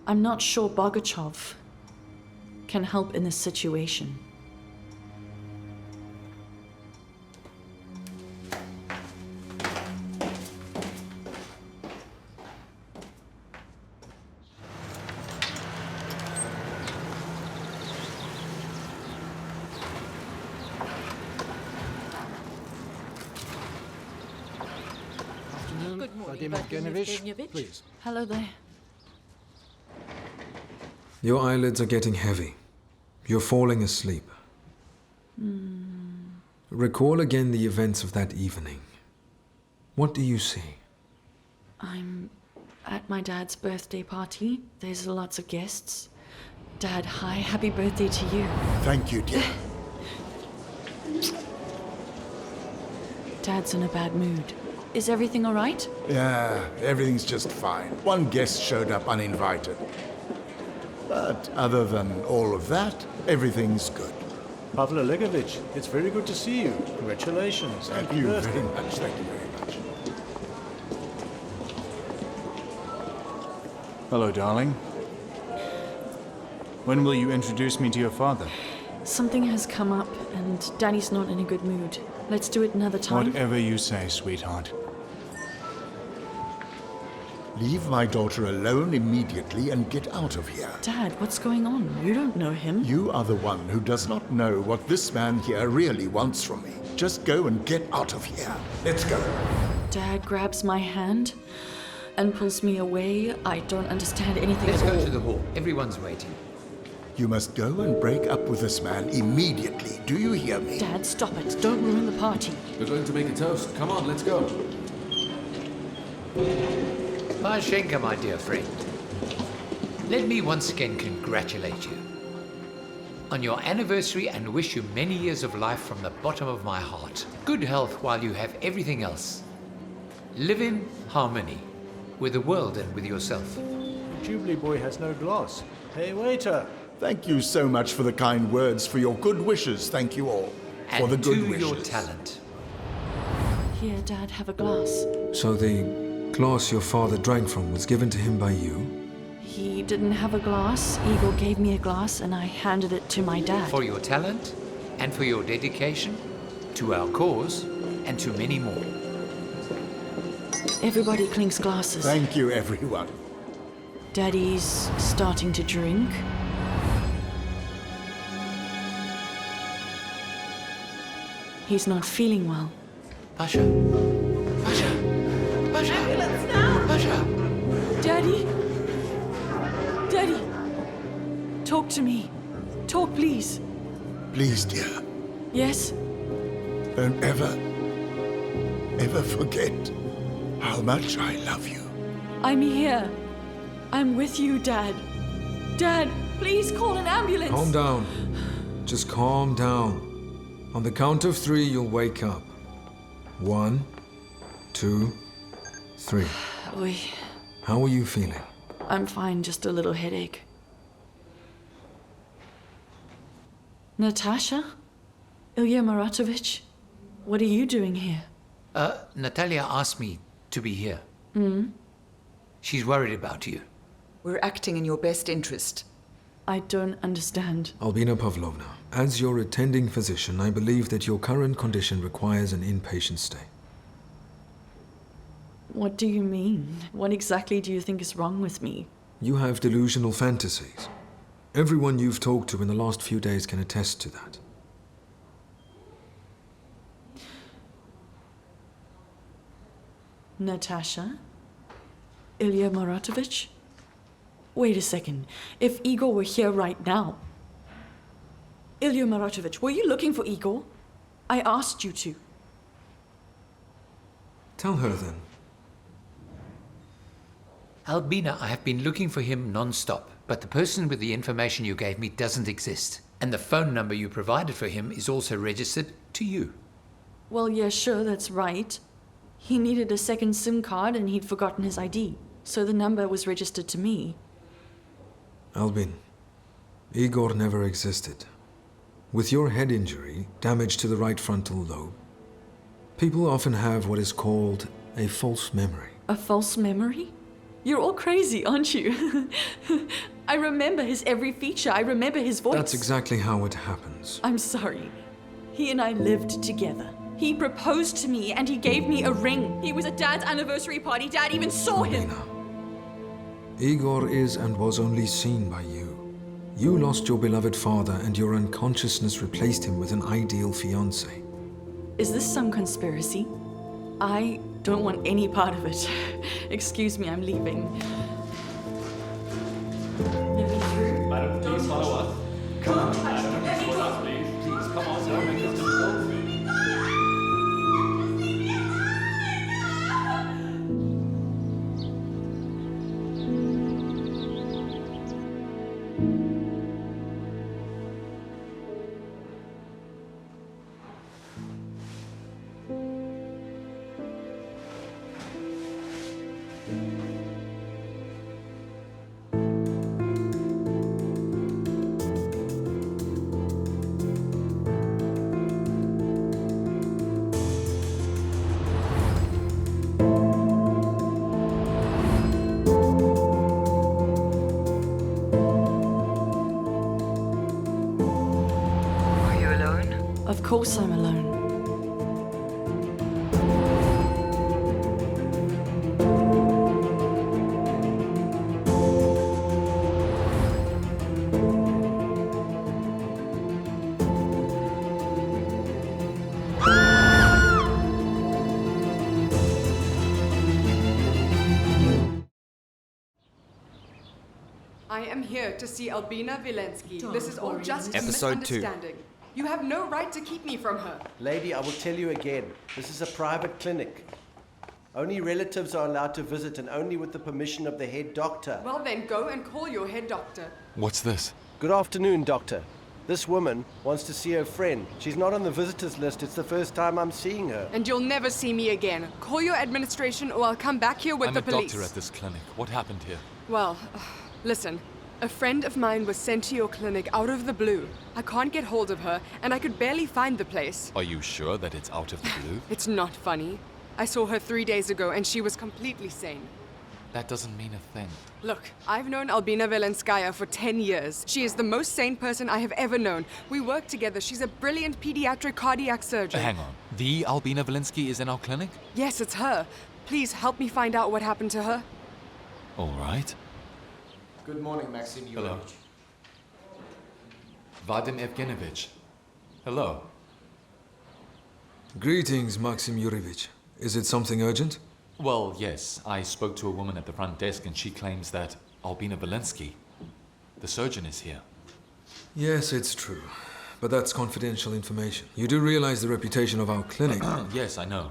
[SPEAKER 2] I'm not sure Bogachev can help in this situation.
[SPEAKER 17] Good morning, Evgenievich. Please.
[SPEAKER 2] Hello there.
[SPEAKER 6] Your eyelids are getting heavy. You're falling asleep. Recall again the events of that evening. What do you see?
[SPEAKER 2] I'm at my dad's birthday party. There's lots of guests. Dad, hi, happy birthday to you.
[SPEAKER 10] Thank you, dear.
[SPEAKER 2] Dad's in a bad mood. Is everything all right?
[SPEAKER 10] Yeah, everything's just fine. One guest showed up uninvited. But other than all of that, everything's good.
[SPEAKER 17] Pavel Olegovich, it's very good to see you. Congratulations.
[SPEAKER 10] Thank you very much. Thank you very much.
[SPEAKER 15] Hello, darling. When will you introduce me to your father?
[SPEAKER 2] Something has come up, and Daddy's not in a good mood. Let's do it another time.
[SPEAKER 15] Whatever you say, sweetheart.
[SPEAKER 10] Leave my daughter alone immediately and get out of here.
[SPEAKER 2] Dad, what's going on? You don't know him.
[SPEAKER 10] You are the one who does not know what this man here really wants from me. Just go and get out of here. Let's go.
[SPEAKER 2] Dad grabs my hand and pulls me away. I don't understand anything
[SPEAKER 1] Let's
[SPEAKER 2] at
[SPEAKER 1] go
[SPEAKER 2] all.
[SPEAKER 1] to the hall. Everyone's waiting.
[SPEAKER 10] You must go and break up with this man immediately. Do you hear me?
[SPEAKER 2] Dad, stop it. Don't ruin the party.
[SPEAKER 12] We're going to make a toast. Come on, let's go.
[SPEAKER 1] Mashenka, my dear friend, let me once again congratulate you on your anniversary and wish you many years of life from the bottom of my heart. Good health while you have everything else. Live in harmony with the world and with yourself.
[SPEAKER 17] The Jubilee boy has no glass. Hey, waiter.
[SPEAKER 10] Thank you so much for the kind words, for your good wishes. Thank you all. For the
[SPEAKER 1] And
[SPEAKER 10] good
[SPEAKER 1] to
[SPEAKER 10] wishes.
[SPEAKER 1] your talent.
[SPEAKER 2] Here, Dad, have a glass.
[SPEAKER 6] So the glass your father drank from was given to him by you?
[SPEAKER 2] He didn't have a glass. Igor gave me a glass, and I handed it to my dad.
[SPEAKER 1] For your talent and for your dedication to our cause and to many more.
[SPEAKER 2] Everybody clinks glasses.
[SPEAKER 10] Thank you, everyone.
[SPEAKER 2] Daddy's starting to drink. He's not feeling well.
[SPEAKER 1] Pasha. Pasha. Pasha.
[SPEAKER 11] Ambulance now!
[SPEAKER 1] Pasha.
[SPEAKER 2] Daddy? Daddy? Talk to me. Talk, please.
[SPEAKER 10] Please, dear,
[SPEAKER 2] Yes?
[SPEAKER 10] don't ever forget how much I love you.
[SPEAKER 2] I'm here. I'm with you, Dad. Dad, please call an ambulance.
[SPEAKER 6] Calm down. Just calm down. On the count of 3, you'll wake up. 1, 2, 3.
[SPEAKER 2] Oi,
[SPEAKER 6] How are you feeling?
[SPEAKER 2] I'm fine, just a little headache. Natasha? Ilya Maratovich? What are you doing here?
[SPEAKER 1] Natalia asked me to be here. She's worried about you.
[SPEAKER 3] We're acting in your best interest.
[SPEAKER 2] I don't understand.
[SPEAKER 6] Albina Pavlovna, as your attending physician, I believe that your current condition requires an inpatient stay.
[SPEAKER 2] What do you mean? What exactly do you think is wrong with me?
[SPEAKER 6] You have delusional fantasies. Everyone you've talked to in the last few days can attest to that.
[SPEAKER 2] Natasha? Ilya Maratovich? Wait a second. If Igor were here right now... Ilya Maratovich, were you looking for Igor? I asked you to.
[SPEAKER 6] Tell her then.
[SPEAKER 1] Albina, I have been looking for him non-stop, but the person with the information you gave me doesn't exist. And the phone number you provided for him is also registered to you.
[SPEAKER 2] Well, yeah, sure, that's right. He needed a second SIM card and he'd forgotten his ID, so the number was registered to me.
[SPEAKER 6] Albin, Igor never existed. With your head injury, damage to the right frontal lobe, people often have what is called a false memory.
[SPEAKER 2] A false memory? You're all crazy, aren't you? I remember his every feature. I remember his voice.
[SPEAKER 6] That's exactly how it happens.
[SPEAKER 2] I'm sorry. He and I lived together. He proposed to me and he gave me a ring. He was at Dad's anniversary party. Dad even saw him.
[SPEAKER 6] Igor is and was only seen by you. You lost your beloved father and your unconsciousness replaced him with an ideal fiancé.
[SPEAKER 2] Is this some conspiracy? I don't want any part of it. Excuse me, I'm leaving.
[SPEAKER 12] Madam, please follow us. Come on, madam. Follow us, please. Please, come on. Don't make this difficult.
[SPEAKER 2] Of course I'm alone.
[SPEAKER 14] I am here to see Albina Vilenskaya. This is all just a
[SPEAKER 4] Episode 2.
[SPEAKER 14] misunderstanding. You have no right to keep me from her.
[SPEAKER 19] Lady, I will tell you again. This is a private clinic. Only relatives are allowed to visit and only with the permission of the head doctor.
[SPEAKER 14] Well then, go and call your head doctor.
[SPEAKER 12] What's this?
[SPEAKER 19] Good afternoon, doctor. This woman wants to see her friend. She's not on the visitors list. It's the first time I'm seeing her.
[SPEAKER 14] And you'll never see me again. Call your administration or I'll come back here with the police.
[SPEAKER 12] I'm a doctor at this clinic. What happened here?
[SPEAKER 14] Well, listen. A friend of mine was sent to your clinic out of the blue. I can't get hold of her, and I could barely find the place.
[SPEAKER 12] Are you sure that it's out of the blue?
[SPEAKER 14] It's not funny. I saw her 3 days ago, and she was completely sane.
[SPEAKER 12] That doesn't mean a thing.
[SPEAKER 14] Look, I've known Albina Vilenskaya for 10 years. She is the most sane person I have ever known. We work together. She's a brilliant pediatric cardiac surgeon.
[SPEAKER 12] Hang on. The Albina Vilenskaya is in our clinic?
[SPEAKER 14] Yes, it's her. Please help me find out what happened to her.
[SPEAKER 12] All right.
[SPEAKER 13] Good morning, Maxim Yurovich.
[SPEAKER 12] Hello. Vadim Evgenovich. Hello.
[SPEAKER 6] Greetings, Maxim Yurevich. Is it something urgent?
[SPEAKER 12] Well, yes. I spoke to a woman at the front desk and she claims that Albina Vilenskaya, the surgeon, is here.
[SPEAKER 6] Yes, it's true. But that's confidential information. You do realize the reputation of our clinic?
[SPEAKER 12] Yes, I know.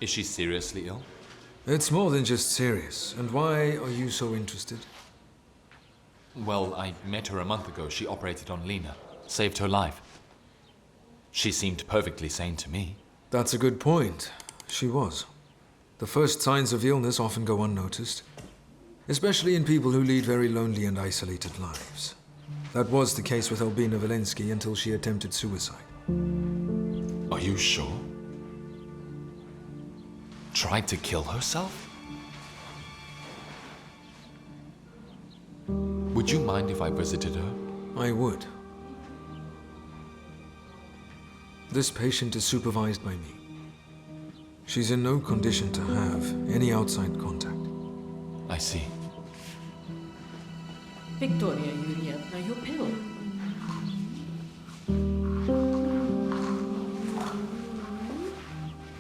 [SPEAKER 12] Is she seriously ill?
[SPEAKER 6] It's more than just serious. And why are you so interested?
[SPEAKER 12] Well, I met her a month ago. She operated on Lena. Saved her life. She seemed perfectly sane to me.
[SPEAKER 6] That's a good point. She was. The first signs of illness often go unnoticed, especially in people who lead very lonely and isolated lives. That was the case with Albina Vilenskaya until she attempted suicide.
[SPEAKER 12] Are you sure? Tried to kill herself? Would you mind if I visited her?
[SPEAKER 6] I would. This patient is supervised by me. She's in no condition to have any outside contact.
[SPEAKER 12] I see.
[SPEAKER 16] Victoria Yurievna, your pill.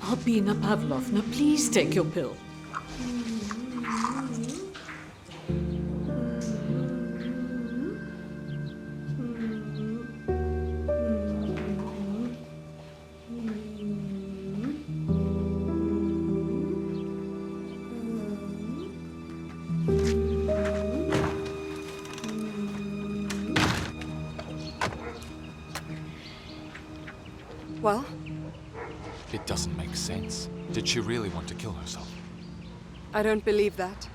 [SPEAKER 16] Albina Pavlovna, please take your pill.
[SPEAKER 14] Well?
[SPEAKER 12] It doesn't make sense. Did she really want to kill herself?
[SPEAKER 14] I don't believe that.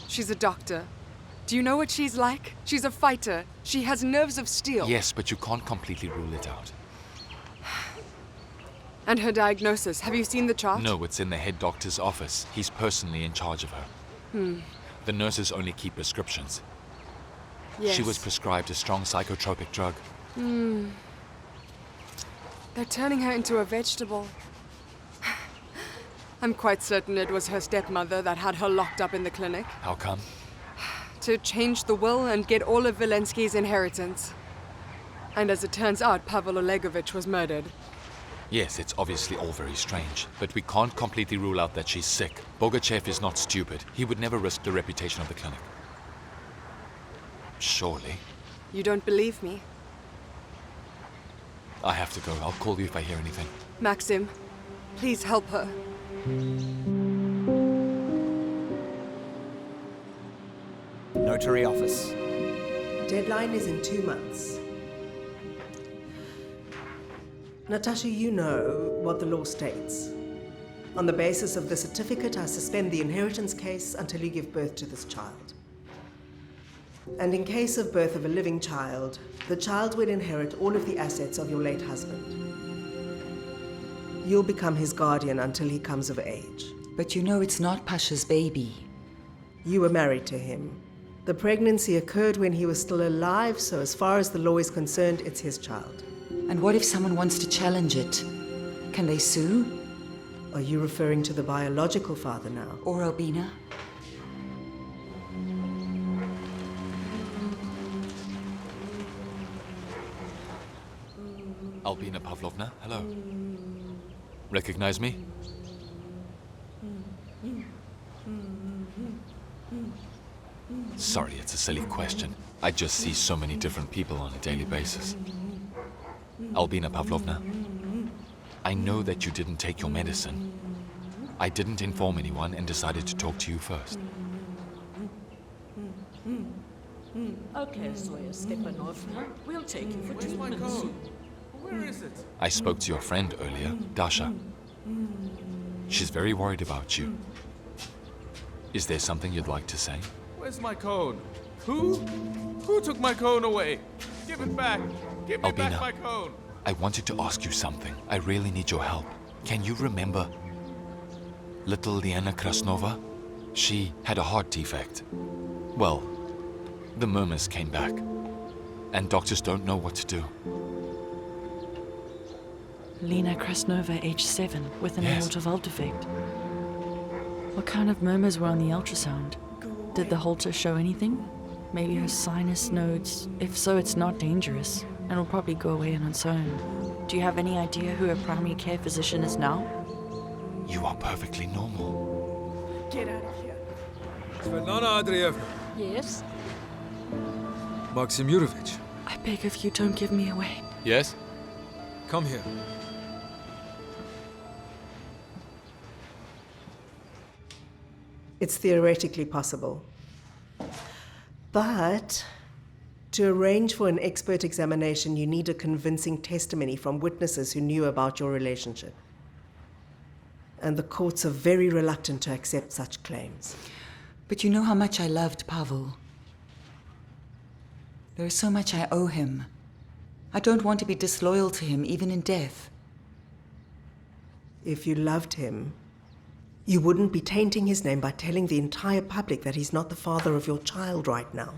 [SPEAKER 14] She's a doctor. Do you know what she's like? She's a fighter. She has nerves of steel.
[SPEAKER 12] Yes, but you can't completely rule it out.
[SPEAKER 14] And her diagnosis, have you seen the chart?
[SPEAKER 12] No, it's in the head doctor's office. He's personally in charge of her. The nurses only keep prescriptions.
[SPEAKER 14] Yes.
[SPEAKER 12] She was prescribed a strong psychotropic drug.
[SPEAKER 14] They're turning her into a vegetable. I'm quite certain it was her stepmother that had her locked up in the clinic.
[SPEAKER 12] How come?
[SPEAKER 14] To change the will and get all of Vilenskaya's inheritance. And as it turns out, Pavel Olegovich was murdered.
[SPEAKER 12] Yes, it's obviously all very strange, but we can't completely rule out that she's sick. Bogachev is not stupid. He would never risk the reputation of the clinic. Surely.
[SPEAKER 14] You don't believe me?
[SPEAKER 12] I have to go. I'll call you if I hear anything.
[SPEAKER 14] Maxim, please help her.
[SPEAKER 4] Notary office.
[SPEAKER 18] Deadline is in 2 months. Natasha, you know what the law states. On the basis of the certificate, I suspend the inheritance case until you give birth to this child. And in case of birth of a living child, the child will inherit all of the assets of your late husband. You'll become his guardian until he comes of age.
[SPEAKER 3] But you know it's not Pasha's baby.
[SPEAKER 18] You were married to him. The pregnancy occurred when he was still alive, so as far as the law is concerned, it's his child.
[SPEAKER 3] And what if someone wants to challenge it? Can they sue?
[SPEAKER 18] Are you referring to the biological father now?
[SPEAKER 3] Or Albina?
[SPEAKER 12] Albina Pavlovna, hello. Recognize me? Sorry, it's a silly question. I just see so many different people on a daily basis. Albina Pavlovna, I know that you didn't take your medicine. I didn't inform anyone and decided to talk to you first.
[SPEAKER 20] Okay, Zoya Stepanovna, we'll take you for treatment.
[SPEAKER 12] Where is it? I spoke to your friend earlier, Dasha. She's very worried about you. Is there something you'd like to say?
[SPEAKER 21] Where's my cone? Who? Who took my cone away? Give it back! Give me
[SPEAKER 12] Albina,
[SPEAKER 21] back my cone!
[SPEAKER 12] I wanted to ask you something. I really need your help. Can you remember little Liana Krasnova? She had a heart defect. Well, the murmurs came back, and doctors don't know what to do.
[SPEAKER 2] Lena Krasnova, age 7, with an
[SPEAKER 12] Yes.
[SPEAKER 2] aortic valve defect. What kind of murmurs were on the ultrasound? Did the Holter show anything? Maybe her sinus nodes? If so, it's not dangerous, and will probably go away on its own. Do you have any idea who her primary care physician is now?
[SPEAKER 12] You are perfectly normal.
[SPEAKER 20] Get out of here.
[SPEAKER 6] Svetlana Andreevna.
[SPEAKER 20] Yes?
[SPEAKER 6] Maxim Yurovich.
[SPEAKER 2] I beg of you, don't give me away.
[SPEAKER 12] Yes?
[SPEAKER 6] Come here.
[SPEAKER 18] It's theoretically possible. But to arrange for an expert examination, you need a convincing testimony from witnesses who knew about your relationship. And the courts are very reluctant to accept such claims.
[SPEAKER 3] But you know how much I loved Pavel. There is so much I owe him. I don't want to be disloyal to him, even in death.
[SPEAKER 18] If you loved him, you wouldn't be tainting his name by telling the entire public that he's not the father of your child right now.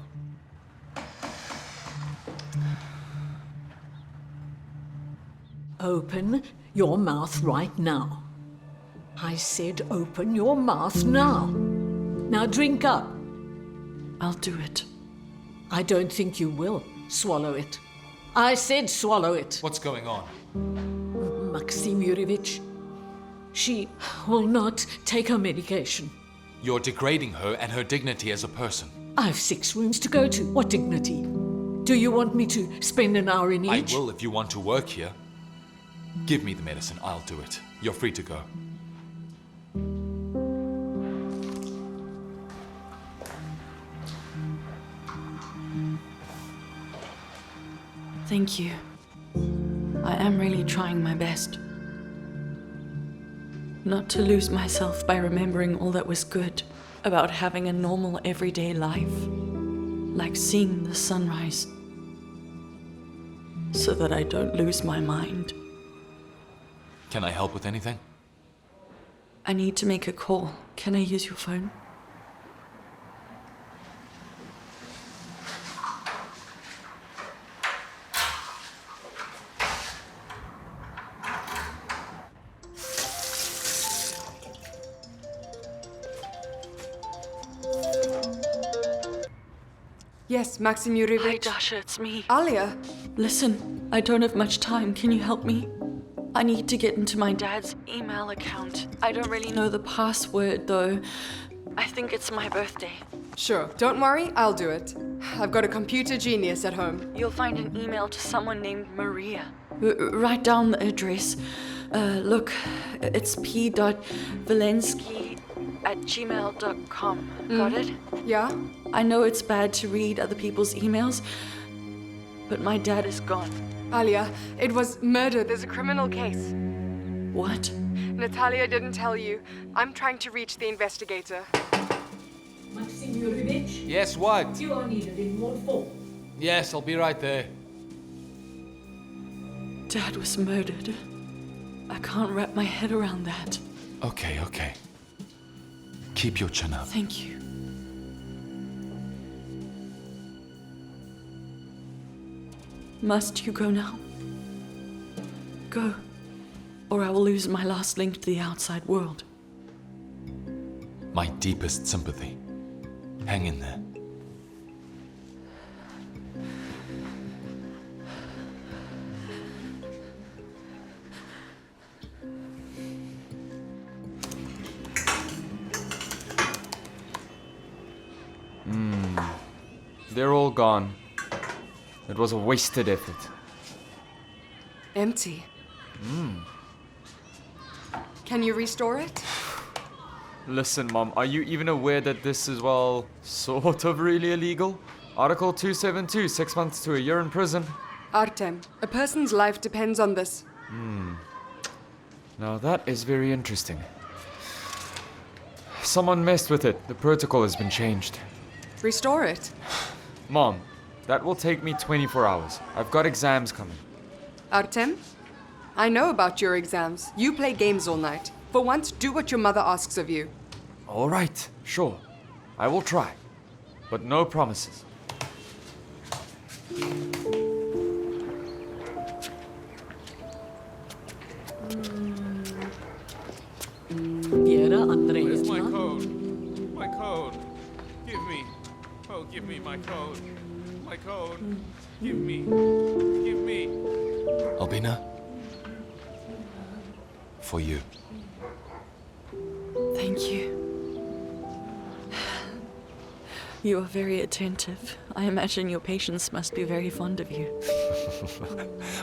[SPEAKER 20] Open your mouth right now. I said open your mouth now. Now drink up.
[SPEAKER 2] I'll do it.
[SPEAKER 20] I don't think you will. Swallow it. I said swallow it.
[SPEAKER 12] What's going on?
[SPEAKER 20] Maxim Yurevich, she will not take her medication.
[SPEAKER 12] You're degrading her and her dignity as a person.
[SPEAKER 20] I have 6 rooms to go to. What dignity? Do you want me to spend an hour in each?
[SPEAKER 12] I will if you want to work here. Give me the medicine, I'll do it. You're free to go.
[SPEAKER 2] Thank you. I am really trying my best. Not to lose myself by remembering all that was good about having a normal everyday life. like seeing the sunrise, so that I don't lose my mind.
[SPEAKER 12] Can I help with anything?
[SPEAKER 2] I need to make a call. Can I use your phone?
[SPEAKER 14] Yes, Maxim Yurevich.
[SPEAKER 2] Hi, Dasha, it's me.
[SPEAKER 14] Alia.
[SPEAKER 2] Listen, I don't have much time. Can you help me? I need to get into my dad's email account. I don't really know the password, though. I think it's my birthday.
[SPEAKER 14] Sure, don't worry, I'll do it. I've got a computer genius at home.
[SPEAKER 2] You'll find an email to someone named Maria. Write down the address. Look, it's p.vilensky@gmail.com. Got it?
[SPEAKER 14] Yeah?
[SPEAKER 2] I know it's bad to read other people's emails, but my dad is gone.
[SPEAKER 14] Alia, it was murder. There's a criminal case.
[SPEAKER 2] What?
[SPEAKER 14] Natalia didn't tell you. I'm trying to reach the investigator.
[SPEAKER 20] Maxim Yurevich?
[SPEAKER 21] Yes, what?
[SPEAKER 20] You are needed in Ward 4.
[SPEAKER 21] Yes, I'll be right there.
[SPEAKER 2] Dad was murdered. I can't wrap my head around that.
[SPEAKER 12] Okay. Keep your chin up.
[SPEAKER 2] Thank you. Must you go now? Go, or I will lose my last link to the outside world.
[SPEAKER 12] My deepest sympathy. Hang in there.
[SPEAKER 5] They're all gone. It was a wasted effort.
[SPEAKER 14] Empty. Can you restore it?
[SPEAKER 5] Listen, Mom, are you even aware that this is, well, sort of really illegal? Article 272, 6 months to a year in prison.
[SPEAKER 14] Artem, a person's life depends on this.
[SPEAKER 5] Now that is very interesting. Someone messed with it. The protocol has been changed.
[SPEAKER 14] Restore it.
[SPEAKER 5] Mom, that will take me 24 hours. I've got exams coming.
[SPEAKER 14] Artem, I know about your exams. You play games all night. For once, do what your mother asks of you.
[SPEAKER 5] All right, sure. I will try. But no promises.
[SPEAKER 20] Viera Andreevna.
[SPEAKER 21] Where's my code? My code. Give me. Oh, give me my code. My code. Give me. Give me.
[SPEAKER 12] Albina? For you.
[SPEAKER 2] Thank you. You are very attentive. I imagine your patients must be very fond of you.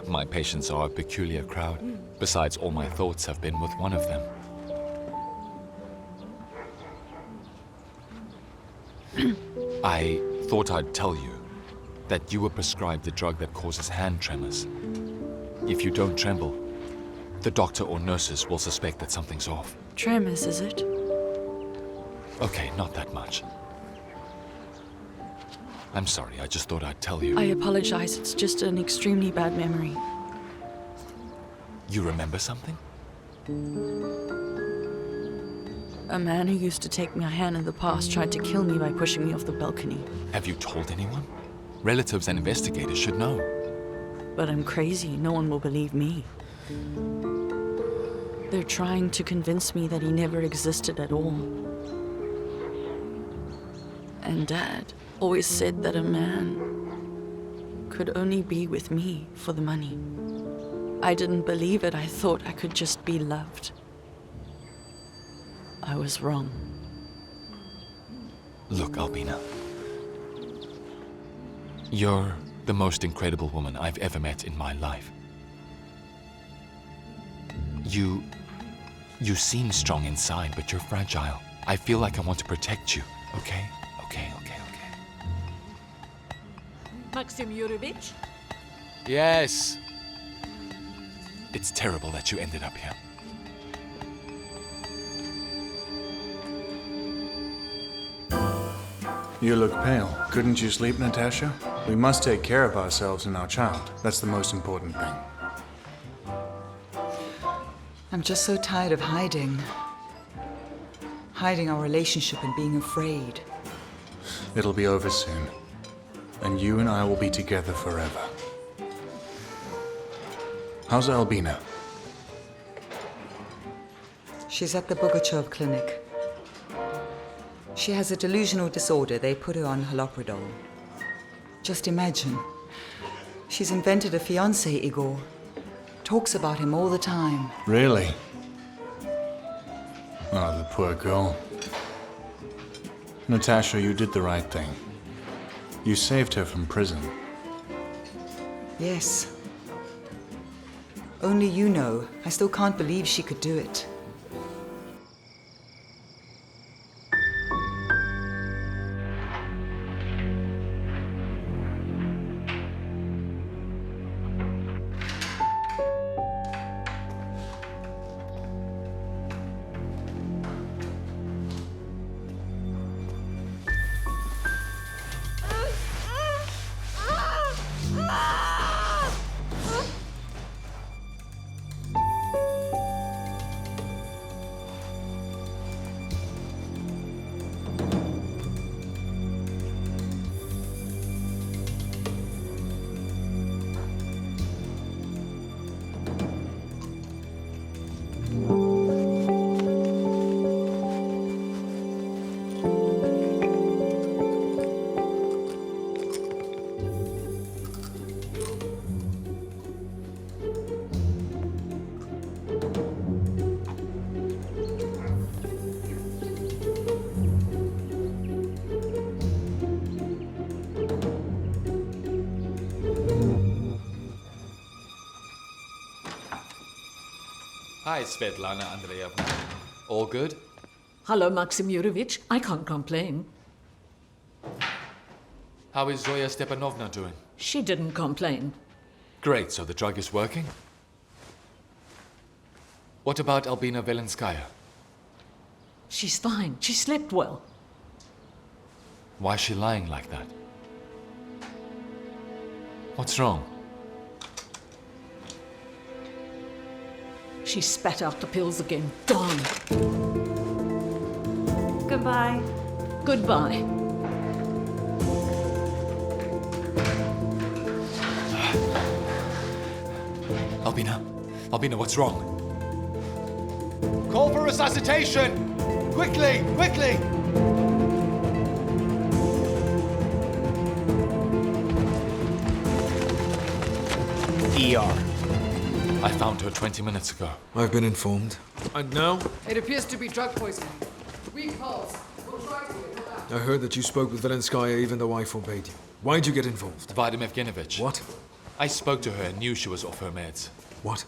[SPEAKER 12] My patients are a peculiar crowd. Besides, all my thoughts have been with one of them. I thought I'd tell you that you were prescribed the drug that causes hand tremors. If you don't tremble, the doctor or nurses will suspect that something's off.
[SPEAKER 2] Tremors, is it?
[SPEAKER 12] Okay, not that much. I'm sorry, I just thought I'd tell you.
[SPEAKER 2] I apologize. It's just an extremely bad memory.
[SPEAKER 12] You remember something?
[SPEAKER 2] A man who used to take my hand in the past tried to kill me by pushing me off the balcony.
[SPEAKER 12] Have you told anyone? Relatives and investigators should know.
[SPEAKER 2] But I'm crazy. No one will believe me. They're trying to convince me that he never existed at all. And Dad always said that a man could only be with me for the money. I didn't believe it. I thought I could just be loved. I was wrong.
[SPEAKER 12] Look, Albina. You're the most incredible woman I've ever met in my life. You seem strong inside, but you're fragile. I feel like I want to protect you, okay? Okay.
[SPEAKER 20] Maxim Yurevich?
[SPEAKER 12] Yes. It's terrible that you ended up here.
[SPEAKER 15] You look pale. Couldn't you sleep, Natasha? We must take care of ourselves and our child. That's the most important thing.
[SPEAKER 3] I'm just so tired of hiding. Hiding our relationship and being afraid.
[SPEAKER 15] It'll be over soon. And you and I will be together forever. How's Albina?
[SPEAKER 3] She's at the Bogachev clinic. She has a delusional disorder. They put her on haloperidol. Just imagine. She's invented a fiancé, Igor. Talks about him all the time.
[SPEAKER 15] Really? Oh, the poor girl. Natasha, you did the right thing. You saved her from prison.
[SPEAKER 3] Yes. Only you know. I still can't believe she could do it.
[SPEAKER 12] Hi, Svetlana Andreevna. All good?
[SPEAKER 20] Hello, Maxim Yurovich. I can't complain.
[SPEAKER 12] How is Zoya Stepanovna doing?
[SPEAKER 20] She didn't complain.
[SPEAKER 12] Great, so the drug is working? What about Albina Vilenskaya?
[SPEAKER 20] She's fine. She slept well.
[SPEAKER 12] Why is she lying like that? What's wrong?
[SPEAKER 20] She spat out the pills again. Darn.
[SPEAKER 11] Goodbye.
[SPEAKER 20] Goodbye.
[SPEAKER 12] Albina? Albina, what's wrong? Call for resuscitation! Quickly! Quickly!
[SPEAKER 5] ER.
[SPEAKER 12] I found her 20 minutes ago.
[SPEAKER 6] I've been informed.
[SPEAKER 5] And now?
[SPEAKER 13] It appears to be drug poisoning. Weak pulse. We'll try to get her out.
[SPEAKER 6] I heard that you spoke with Vilenskaya even though I forbade you. Why'd you get involved?
[SPEAKER 12] Vadim Evgenovich.
[SPEAKER 6] What?
[SPEAKER 12] I spoke to her and knew she was off her meds.
[SPEAKER 6] What?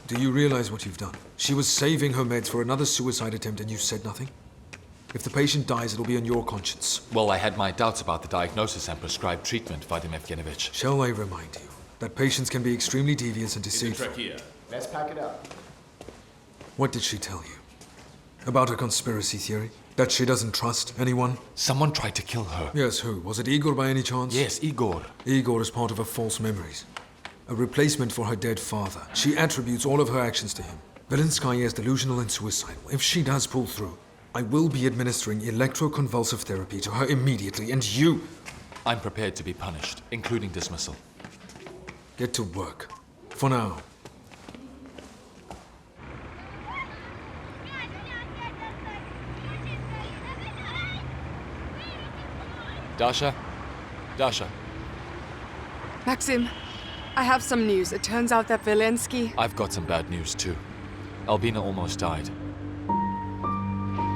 [SPEAKER 6] Do you realize what you've done? She was saving her meds for another suicide attempt and you said nothing? If the patient dies, it'll be on your conscience.
[SPEAKER 12] Well, I had my doubts about the diagnosis and prescribed treatment, Vadim Evgenovich.
[SPEAKER 6] Shall I remind you that patients can be extremely devious and deceitful?
[SPEAKER 19] Let's pack it up.
[SPEAKER 6] What did she tell you? About her conspiracy theory? That she doesn't trust anyone?
[SPEAKER 12] Someone tried to kill her.
[SPEAKER 6] Yes, who? Was it Igor by any chance?
[SPEAKER 12] Yes, Igor.
[SPEAKER 6] Igor is part of her false memories. A replacement for her dead father. She attributes all of her actions to him. Vilenskaya is delusional and suicidal. If she does pull through, I will be administering electroconvulsive therapy to her immediately, and you...
[SPEAKER 12] I'm prepared to be punished, including dismissal.
[SPEAKER 6] Get to work. For now.
[SPEAKER 12] Dasha? Dasha?
[SPEAKER 14] Maxim, I have some news. It turns out that Vilensky...
[SPEAKER 12] I've got some bad news too. Albina almost died.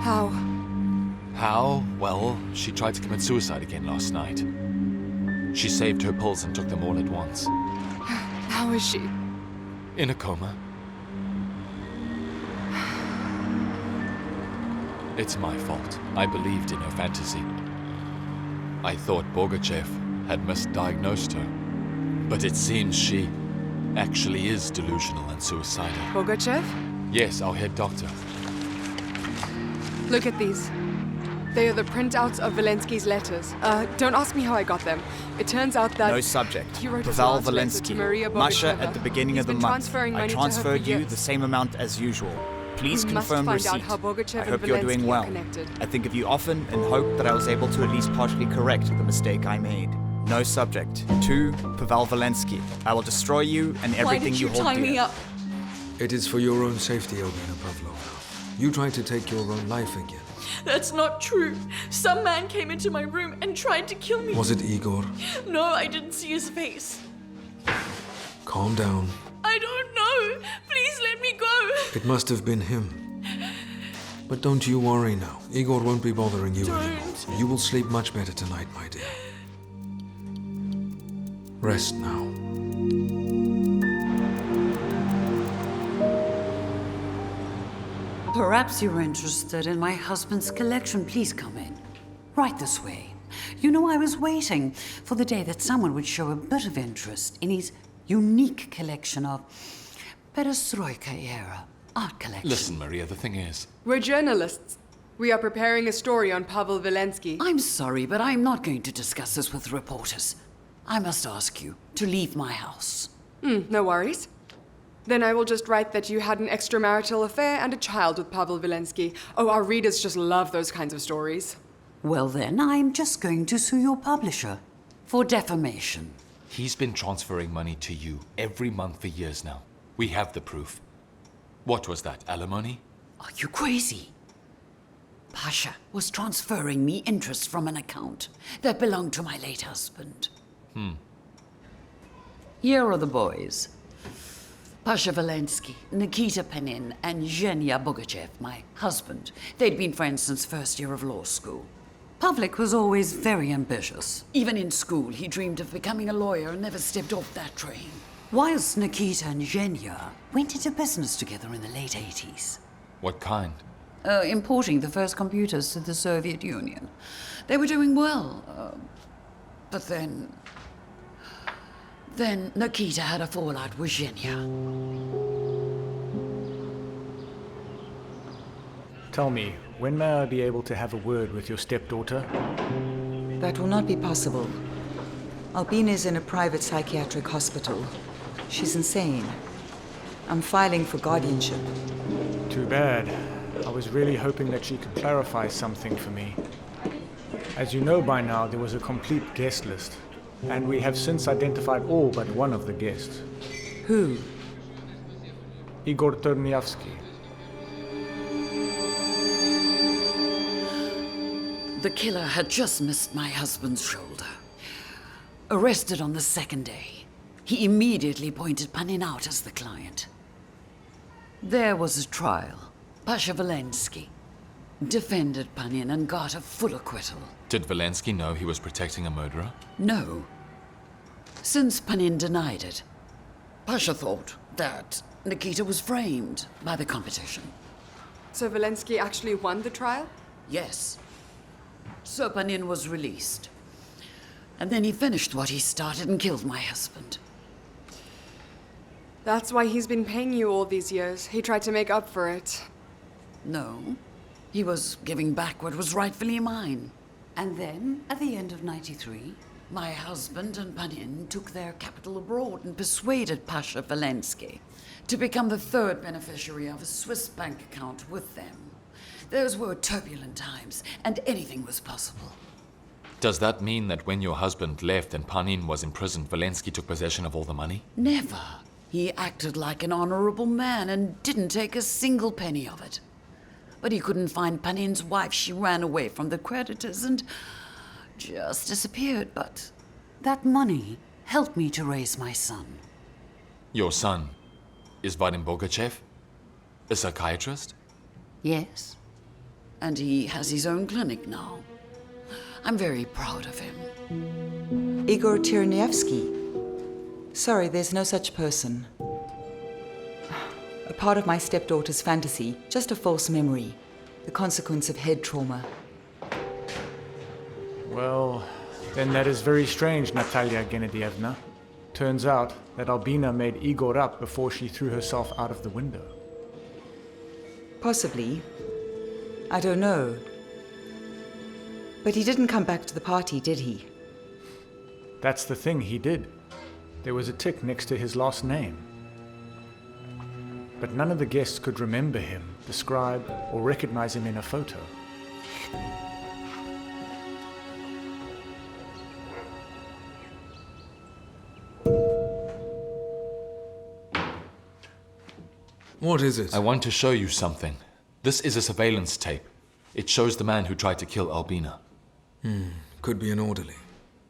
[SPEAKER 14] How?
[SPEAKER 12] How? Well, she tried to commit suicide again last night. She saved her pills and took them all at once.
[SPEAKER 14] How is she?
[SPEAKER 12] In a coma. It's my fault. I believed in her fantasy. I thought Bogachev had misdiagnosed her. But it seems she actually is delusional and suicidal.
[SPEAKER 14] Bogachev?
[SPEAKER 12] Yes, our head doctor.
[SPEAKER 14] Look at these. They are the printouts of Vilensky's letters. Don't ask me how I got them. It turns out that...
[SPEAKER 4] No subject.
[SPEAKER 14] He wrote his
[SPEAKER 4] Pavel
[SPEAKER 14] last letter to Maria
[SPEAKER 4] Vilensky. Masha,
[SPEAKER 14] Bogacheva.
[SPEAKER 4] at the beginning
[SPEAKER 14] He's
[SPEAKER 4] of the
[SPEAKER 14] been
[SPEAKER 4] month,
[SPEAKER 14] transferring
[SPEAKER 4] I
[SPEAKER 14] money to her for
[SPEAKER 4] transferred you
[SPEAKER 14] years.
[SPEAKER 4] the same amount as usual. Please
[SPEAKER 14] We must
[SPEAKER 4] confirm
[SPEAKER 14] find out
[SPEAKER 4] receipt.
[SPEAKER 14] how Bogachev
[SPEAKER 4] I
[SPEAKER 14] and
[SPEAKER 4] hope you're
[SPEAKER 14] Vilensky
[SPEAKER 4] doing
[SPEAKER 14] are
[SPEAKER 4] well.
[SPEAKER 14] connected.
[SPEAKER 4] I think of you often and hope that I was able to at least partially correct the mistake I made. No subject. To Pavel Vilensky. I will destroy you and everything you hold dear.
[SPEAKER 2] Why did you tie me up?
[SPEAKER 6] It is for your own safety, Albina Pavlovna. You tried to take your own life again.
[SPEAKER 2] That's not true. Some man came into my room and tried to kill me.
[SPEAKER 6] Was it Igor?
[SPEAKER 2] No, I didn't see his face.
[SPEAKER 6] Calm down.
[SPEAKER 2] I don't know. Please let me go.
[SPEAKER 6] It must have been him. But don't you worry now. Igor won't be bothering you anymore. You will sleep much better tonight, my dear. Rest now.
[SPEAKER 9] Perhaps you're interested in my husband's collection. Please come in. Right this way. You know, I was waiting for the day that someone would show a bit of interest in his unique collection of Perestroika-era art collections.
[SPEAKER 12] Listen, Maria, the thing is...
[SPEAKER 14] We're journalists. We are preparing a story on Pavel Vilensky.
[SPEAKER 9] I'm sorry, but I'm not going to discuss this with reporters. I must ask you to leave my house.
[SPEAKER 14] No worries. Then I will just write that you had an extramarital affair and a child with Pavel Vilensky. Oh, our readers just love those kinds of stories.
[SPEAKER 9] Well then, I'm just going to sue your publisher for defamation.
[SPEAKER 12] He's been transferring money to you every month for years now. We have the proof. What was that, alimony?
[SPEAKER 9] Are you crazy? Pasha was transferring me interest from an account that belonged to my late husband. Here are the boys. Pasha Vilensky, Nikita Panin, and Zhenya Bogachev, my husband. They'd been friends since first year of law school. Pavlik was always very ambitious. Even in school, he dreamed of becoming a lawyer and never stepped off that train. Whilst Nikita and Zhenya went into business together in the late 80s.
[SPEAKER 12] What kind?
[SPEAKER 9] Importing the first computers to the Soviet Union. They were doing well. But then Nikita had a fallout with Zhenya.
[SPEAKER 8] Tell me, when may I be able to have a word with your stepdaughter?
[SPEAKER 3] That will not be possible. Albina is in a private psychiatric hospital. She's insane. I'm filing for guardianship.
[SPEAKER 8] Too bad. I was really hoping that she could clarify something for me. As you know by now, there was a complete guest list, and we have since identified all but one of the guests.
[SPEAKER 3] Who?
[SPEAKER 8] Igor Turniavsky.
[SPEAKER 9] The killer had just missed my husband's shoulder. Arrested on the second day, he immediately pointed Panin out as the client. There was a trial. Pasha Vilensky defended Panin and got a full acquittal.
[SPEAKER 12] Did Vilensky know he was protecting a murderer?
[SPEAKER 9] No. Since Panin denied it, Pasha thought that Nikita was framed by the competition.
[SPEAKER 14] So Vilensky actually won the trial?
[SPEAKER 9] Yes. So Panin was released. And then he finished what he started and killed my husband.
[SPEAKER 14] That's why he's been paying you all these years. He tried to make up for it.
[SPEAKER 9] No. He was giving back what was rightfully mine. And then, at the end of '93, my husband and Panin took their capital abroad and persuaded Pasha Vilensky to become the third beneficiary of a Swiss bank account with them. Those were turbulent times, and anything was possible.
[SPEAKER 12] Does that mean that when your husband left and Panin was imprisoned, Vilensky took possession of all the money?
[SPEAKER 9] Never. He acted like an honorable man and didn't take a single penny of it. But he couldn't find Panin's wife. She ran away from the creditors and just disappeared. But that money helped me to raise my son.
[SPEAKER 12] Your son is Vadim Bogachev? A psychiatrist?
[SPEAKER 9] Yes. And he has his own clinic now. I'm very proud of him.
[SPEAKER 3] Igor Chernievsky. Sorry, there's no such person. A part of my stepdaughter's fantasy, just a false memory. The consequence of head trauma.
[SPEAKER 8] Well, then that is very strange, Natalia Genadievna. Turns out that Albina made Igor up before she threw herself out of the window.
[SPEAKER 3] Possibly. I don't know. But he didn't come back to the party, did he?
[SPEAKER 8] That's the thing, he did. There was a tick next to his last name. But none of the guests could remember him, describe, or recognize him in a photo.
[SPEAKER 6] What is it?
[SPEAKER 12] I want to show you something. This is a surveillance tape. It shows the man who tried to kill Albina.
[SPEAKER 6] Could be an orderly.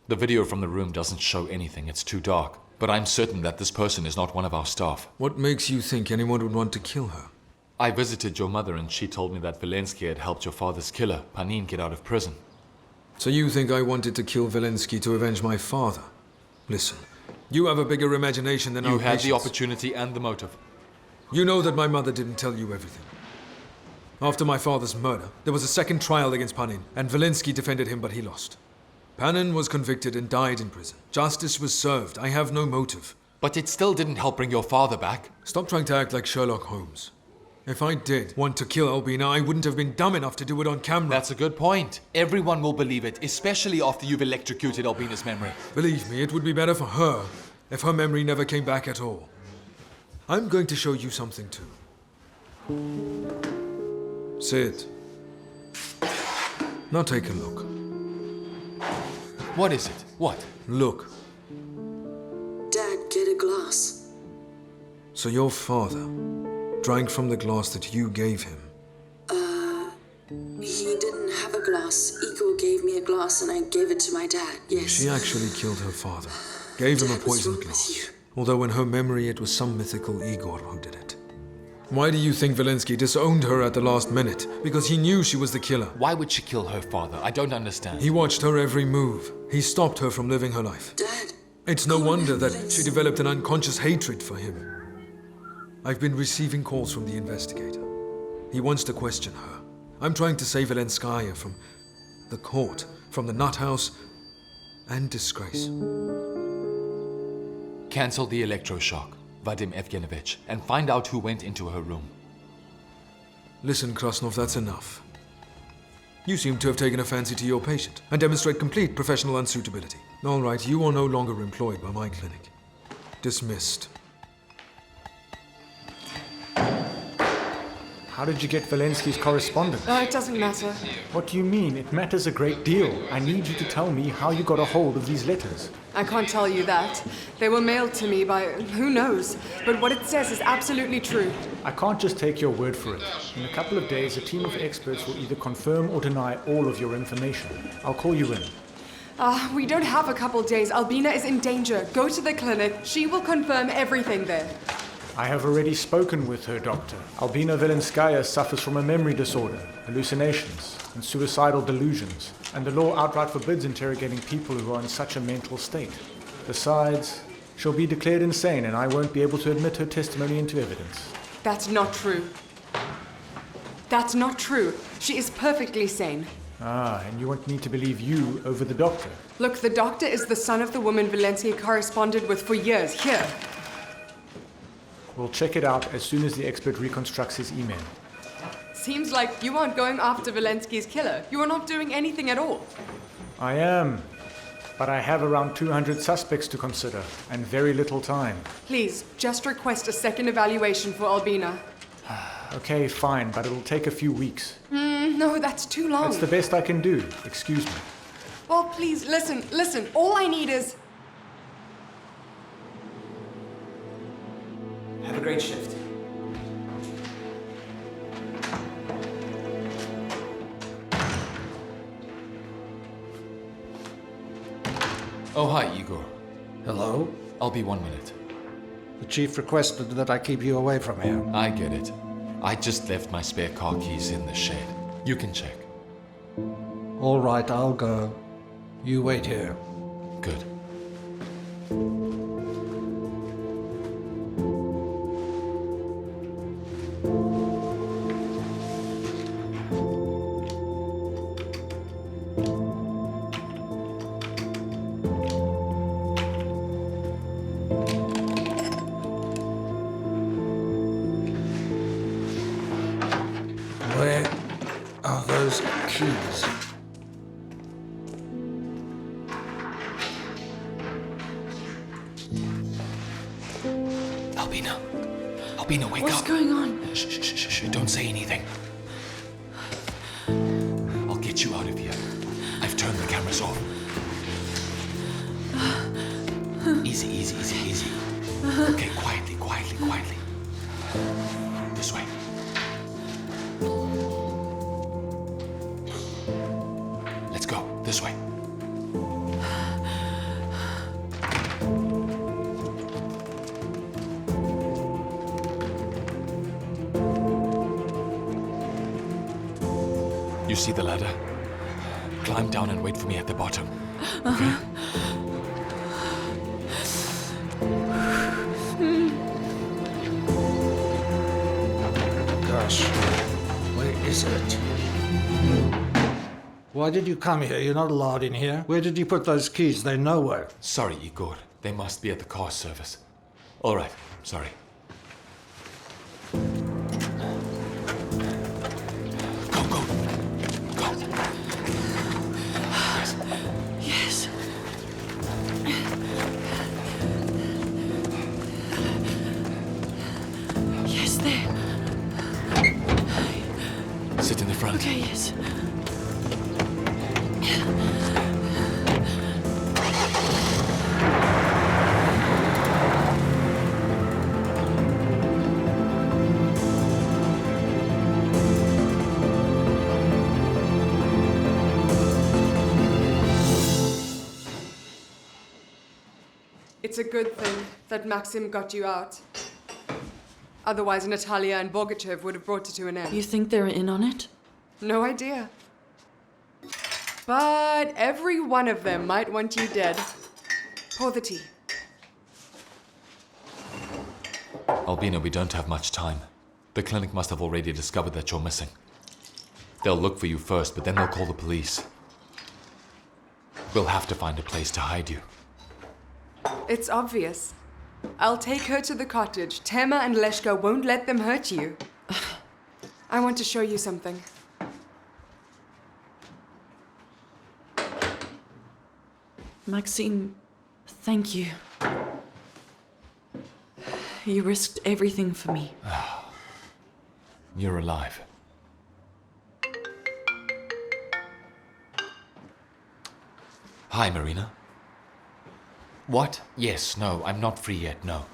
[SPEAKER 12] The video from the room doesn't show anything. It's too dark. But I'm certain that this person is not one of our staff.
[SPEAKER 6] What makes you think anyone would want to kill her?
[SPEAKER 12] I visited your mother and she told me that Vilenskaya had helped your father's killer, Panin, get out of prison.
[SPEAKER 6] So you think I wanted to kill Vilenskaya to avenge my father? Listen, you have a bigger imagination than our
[SPEAKER 12] You had
[SPEAKER 6] patients.
[SPEAKER 12] the opportunity and the motive.
[SPEAKER 6] You know that my mother didn't tell you everything. After my father's murder, there was a second trial against Panin, and Vilenskaya defended him, but he lost. Panin was convicted and died in prison. Justice was served. I have no motive.
[SPEAKER 12] But it still didn't help bring your father back.
[SPEAKER 6] Stop trying to act like Sherlock Holmes. If I did want to kill Albina, I wouldn't have been dumb enough to do it on camera.
[SPEAKER 12] That's a good point. Everyone will believe it, especially after you've electrocuted Albina's memory.
[SPEAKER 6] Believe me, it would be better for her if her memory never came back at all. I'm going to show you something too. Sit. Now take a look.
[SPEAKER 12] What is it? What?
[SPEAKER 6] Look.
[SPEAKER 2] Dad, get a glass.
[SPEAKER 6] So your father drank from the glass that you gave him.
[SPEAKER 2] He didn't have a glass. Igor gave me a glass and I gave it to my dad, yes.
[SPEAKER 6] She actually killed her father. Gave him a poisoned glass. Although in her memory it was some mythical Igor who did it. Why do you think Vilenskaya disowned her at the last minute? Because he knew she was the killer.
[SPEAKER 12] Why would she kill her father? I don't understand.
[SPEAKER 6] He watched her every move. He stopped her from living her life.
[SPEAKER 2] Dad!
[SPEAKER 6] It's no wonder that she developed an unconscious hatred for him. I've been receiving calls from the investigator. He wants to question her. I'm trying to save Vilenskaya from the court, from the nut house, and disgrace.
[SPEAKER 12] Cancel the electroshock, Vadim Evgenovich, and find out who went into her room.
[SPEAKER 6] Listen, Krasnov, that's enough. You seem to have taken a fancy to your patient and demonstrate complete professional unsuitability. All right, you are no longer employed by my clinic. Dismissed.
[SPEAKER 8] How did you get Vilenskaya's correspondence?
[SPEAKER 14] Oh, it doesn't matter.
[SPEAKER 8] What do you mean? It matters a great deal. I need you to tell me how you got a hold of these letters.
[SPEAKER 14] I can't tell you that. They were mailed to me by who knows. But what it says is absolutely true.
[SPEAKER 8] I can't just take your word for it. In a couple of days, a team of experts will either confirm or deny all of your information. I'll call you in.
[SPEAKER 14] We don't have a couple days. Albina is in danger. Go to the clinic. She will confirm everything there.
[SPEAKER 8] I have already spoken with her, Doctor. Albina Vilenskaya suffers from a memory disorder, hallucinations, and suicidal delusions, and the law outright forbids interrogating people who are in such a mental state. Besides, she'll be declared insane and I won't be able to admit her testimony into evidence.
[SPEAKER 14] That's not true. That's not true. She is perfectly sane.
[SPEAKER 8] Ah, and you want me to believe you over the doctor?
[SPEAKER 14] Look, the doctor is the son of the woman Vilenskaya corresponded with for years. Here.
[SPEAKER 8] We'll check it out as soon as the expert reconstructs his email.
[SPEAKER 14] Seems like you aren't going after Vilenskaya's killer. You are not doing anything at all.
[SPEAKER 8] I am. But I have around 200 suspects to consider, and very little time.
[SPEAKER 14] Please, just request a second evaluation for Albina.
[SPEAKER 8] Okay, fine, but it'll take a few weeks.
[SPEAKER 14] No, that's too long.
[SPEAKER 8] That's the best I can do. Excuse me.
[SPEAKER 14] Well, please, listen. All I need is...
[SPEAKER 7] Have a great shift.
[SPEAKER 12] Oh, hi, Igor.
[SPEAKER 22] Hello?
[SPEAKER 12] I'll be 1 minute.
[SPEAKER 22] The chief requested that I keep you away from here.
[SPEAKER 12] I get it. I just left my spare car keys in the shed. You can check.
[SPEAKER 22] All right, I'll go. You wait here.
[SPEAKER 12] Good.
[SPEAKER 22] Where are those keys?
[SPEAKER 12] Albina, wake
[SPEAKER 2] What's
[SPEAKER 12] up.
[SPEAKER 2] going on?
[SPEAKER 12] Shh, shh, shh, shh, don't say anything. I'll get you out of here. I've turned the cameras off. Easy, easy, easy, easy. Okay, quietly, quietly, quietly. This way. Let's go. This way. You see the ladder? Climb down and wait for me at the bottom. Okay?
[SPEAKER 22] Gosh, where is it? Why did you come here? You're not allowed in here. Where did you put those keys? They're nowhere.
[SPEAKER 12] Sorry, Igor. They must be at the car service. All right. Sorry. Go, go. Go.
[SPEAKER 2] Yes.
[SPEAKER 12] Yes.
[SPEAKER 2] Yes, there.
[SPEAKER 12] Sit in the front.
[SPEAKER 2] Okay, yes.
[SPEAKER 14] It's a good thing that Maxim got you out. Otherwise, Natalia and Bogachev would have brought it to an end.
[SPEAKER 2] You think they're in on it?
[SPEAKER 14] No idea. But every one of them might want you dead. Pour the tea.
[SPEAKER 12] Albina, we don't have much time. The clinic must have already discovered that you're missing. They'll look for you first, but then they'll call the police. We'll have to find a place to hide you.
[SPEAKER 14] It's obvious. I'll take her to the cottage. Tema and Leshka won't let them hurt you. I want to show you something.
[SPEAKER 2] Maxime, thank you. You risked everything for me.
[SPEAKER 12] You're alive. Hi, Marina. What? Yes, no, I'm not free yet, no.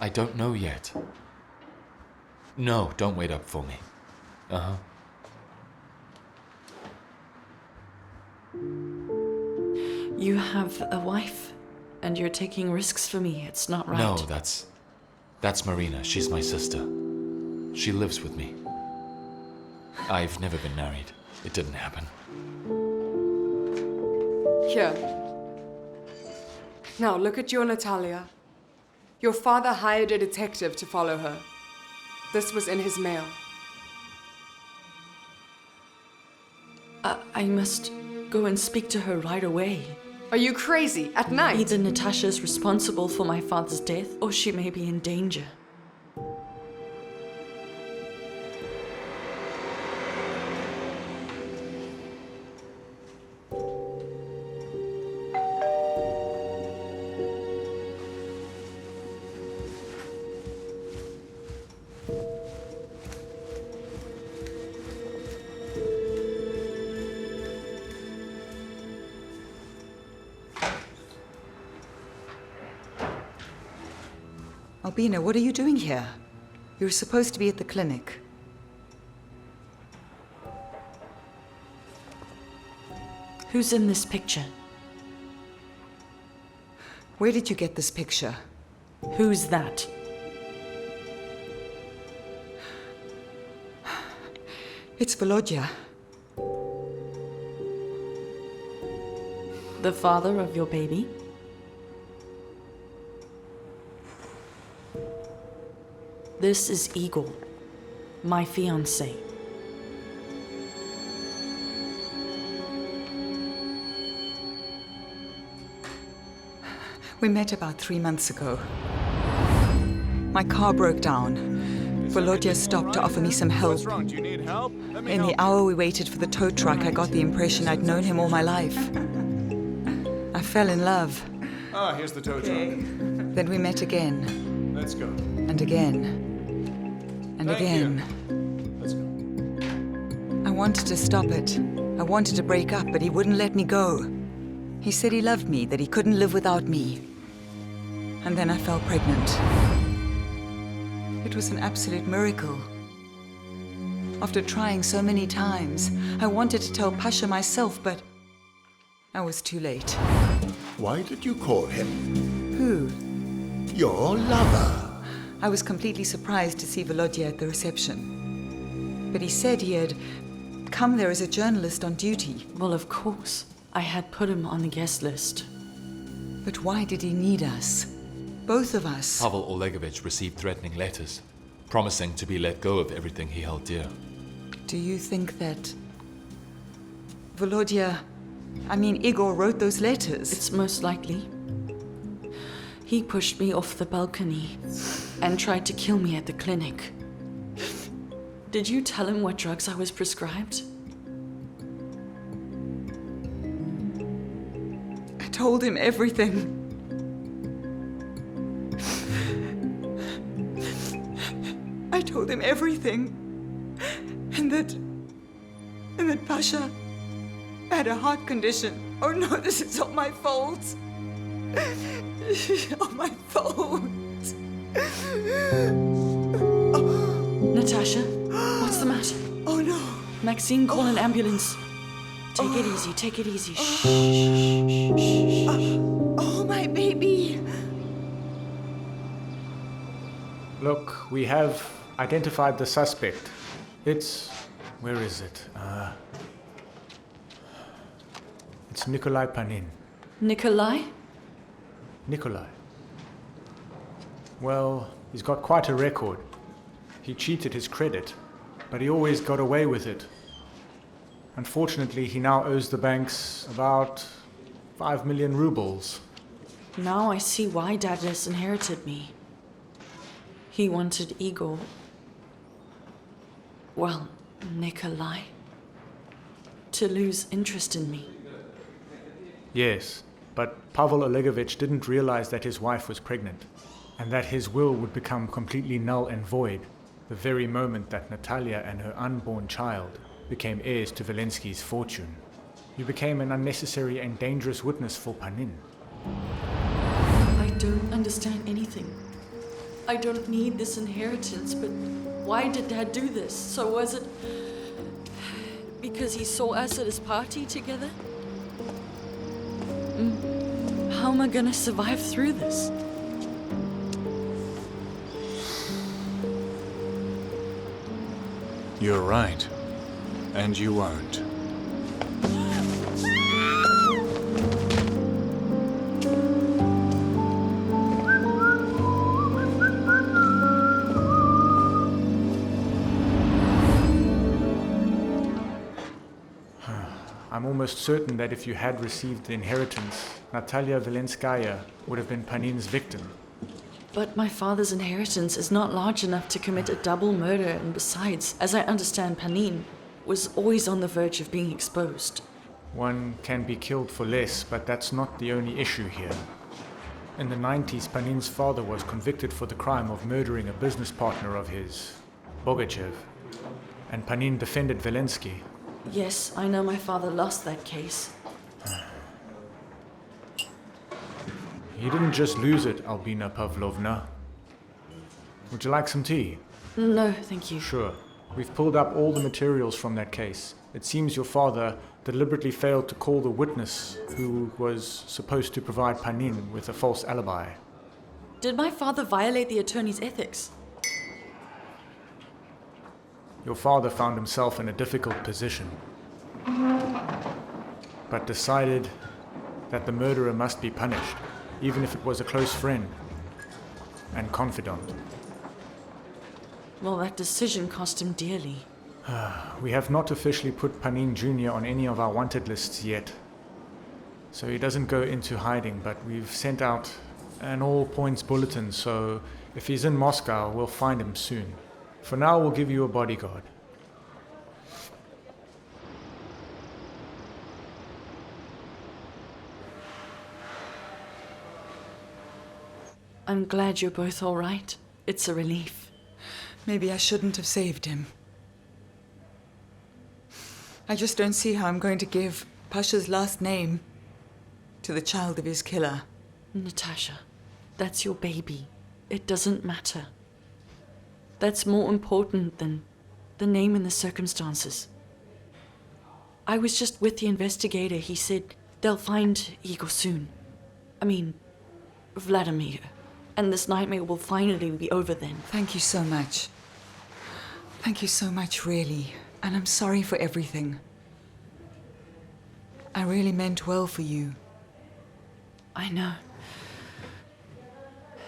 [SPEAKER 12] I don't know yet. No, don't wait up for me. Uh-huh.
[SPEAKER 2] You have a wife, and you're taking risks for me. It's not right.
[SPEAKER 12] No, that's Marina. She's my sister. She lives with me. I've never been married. It didn't happen.
[SPEAKER 14] Here. Now look at your Natalia. Your father hired a detective to follow her. This was in his mail.
[SPEAKER 2] I must go and speak to her right away.
[SPEAKER 14] Are you crazy? At night?
[SPEAKER 2] Either Natasha's responsible for my father's death, or she may be in danger.
[SPEAKER 3] Albina, what are you doing here? You're supposed to be at the clinic.
[SPEAKER 2] Who's in this picture?
[SPEAKER 3] Where did you get this picture?
[SPEAKER 2] Who's that?
[SPEAKER 3] It's Volodya.
[SPEAKER 2] The father of your baby? This is Igor, my fiancé.
[SPEAKER 3] We met about 3 months ago. My car broke down. Volodya stopped to offer me some help.
[SPEAKER 21] Do you need help?
[SPEAKER 3] In the hour we waited for the tow truck, I got the impression I'd known him all my life. I fell in love.
[SPEAKER 21] Ah, here's the tow truck.
[SPEAKER 3] Then we met again.
[SPEAKER 21] Let's go.
[SPEAKER 3] And again. And again.
[SPEAKER 10] Let's go.
[SPEAKER 3] I wanted to stop it. I wanted to break up, but he wouldn't let me go. He said he loved me, that he couldn't live without me. And then I fell pregnant. It was an absolute miracle. After trying so many times, I wanted to tell Pasha myself, but I was too late.
[SPEAKER 10] Why did you call him?
[SPEAKER 3] Who?
[SPEAKER 10] Your lover.
[SPEAKER 3] I was completely surprised to see Volodya at the reception. But he said he had come there as a journalist on duty.
[SPEAKER 2] Well, of course. I had put him on the guest list.
[SPEAKER 3] But why did he need us? Both of us.
[SPEAKER 12] Pavel Olegovich received threatening letters, promising to be let go of everything he held dear.
[SPEAKER 3] Do you think that Igor wrote those letters?
[SPEAKER 2] It's most likely. He pushed me off the balcony and tried to kill me at the clinic. Did you tell him what drugs I was prescribed?
[SPEAKER 3] I told him everything. I told him everything. And that Pasha had a heart condition. Oh no, this is all my fault. All my fault.
[SPEAKER 2] Natasha, what's the matter?
[SPEAKER 3] Oh no.
[SPEAKER 2] Maxine, call an ambulance. Take it easy, take it easy. Shh.
[SPEAKER 3] Oh, my baby.
[SPEAKER 8] Look, we have identified the suspect. Where is it? It's Nikolai Panin.
[SPEAKER 2] Nikolai?
[SPEAKER 8] Nikolai. Well, he's got quite a record. He cheated his credit, but he always got away with it. Unfortunately, he now owes the banks about 5 million rubles.
[SPEAKER 2] Now I see why Dad disinherited me. He wanted Igor. Well, Nikolai. To lose interest in me.
[SPEAKER 8] Yes, but Pavel Olegovich didn't realize that his wife was pregnant, and that his will would become completely null and void the very moment that Natalia and her unborn child became heirs to Vilenski's fortune. You became an unnecessary and dangerous witness for Panin.
[SPEAKER 2] I don't understand anything. I don't need this inheritance, but why did Dad do this? So was it because he saw us at his party together? How am I gonna survive through this?
[SPEAKER 15] You're right. And you won't.
[SPEAKER 8] I'm almost certain that if you had received the inheritance, Natalia Vilenskaya would have been Panin's victim.
[SPEAKER 2] But my father's inheritance is not large enough to commit a double murder, and besides, as I understand, Panin was always on the verge of being exposed.
[SPEAKER 8] One can be killed for less, but that's not the only issue here. In the 90s, Panin's father was convicted for the crime of murdering a business partner of his, Bogachev, and Panin defended Vilensky.
[SPEAKER 2] Yes, I know my father lost that case.
[SPEAKER 8] He didn't just lose it, Albina Pavlovna. Would you like some tea?
[SPEAKER 2] No, thank you.
[SPEAKER 8] Sure. We've pulled up all the materials from that case. It seems your father deliberately failed to call the witness who was supposed to provide Panin with a false alibi.
[SPEAKER 2] Did my father violate the attorney's ethics?
[SPEAKER 8] Your father found himself in a difficult position, but decided that the murderer must be punished, even if it was a close friend and confidant.
[SPEAKER 2] Well, that decision cost him dearly.
[SPEAKER 8] We have not officially put Panin Jr. on any of our wanted lists yet, so he doesn't go into hiding, but we've sent out an all-points bulletin, so if he's in Moscow, we'll find him soon. For now, we'll give you a bodyguard.
[SPEAKER 2] I'm glad you're both all right. It's a relief.
[SPEAKER 3] Maybe I shouldn't have saved him. I just don't see how I'm going to give Pasha's last name to the child of his killer.
[SPEAKER 2] Natasha, that's your baby. It doesn't matter. That's more important than the name and the circumstances. I was just with the investigator. He said they'll find Igor soon. I mean, Vladimir. And this nightmare will finally be over then.
[SPEAKER 3] Thank you so much. Thank you so much, really. And I'm sorry for everything. I really meant well for you.
[SPEAKER 2] I know.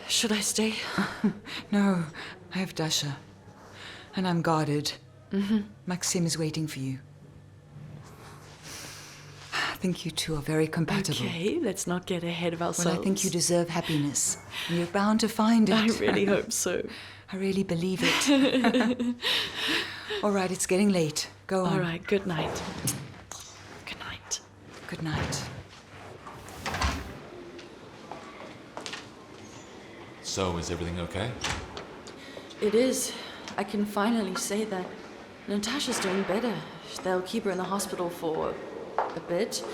[SPEAKER 2] Should I stay?
[SPEAKER 3] No, I have Dasha. And I'm guarded.
[SPEAKER 2] Mm-hmm.
[SPEAKER 3] Maxim is waiting for you. I think you two are very compatible.
[SPEAKER 2] Okay, let's not get ahead of ourselves.
[SPEAKER 3] Well, I think you deserve happiness. And you're bound to find it.
[SPEAKER 2] I really hope so.
[SPEAKER 3] I really believe it. All right, it's getting late. Go on.
[SPEAKER 2] All right, good night. Good night.
[SPEAKER 3] Good night.
[SPEAKER 12] So, is everything okay?
[SPEAKER 2] It is. I can finally say that Natasha's doing better. They'll keep her in the hospital for a bit,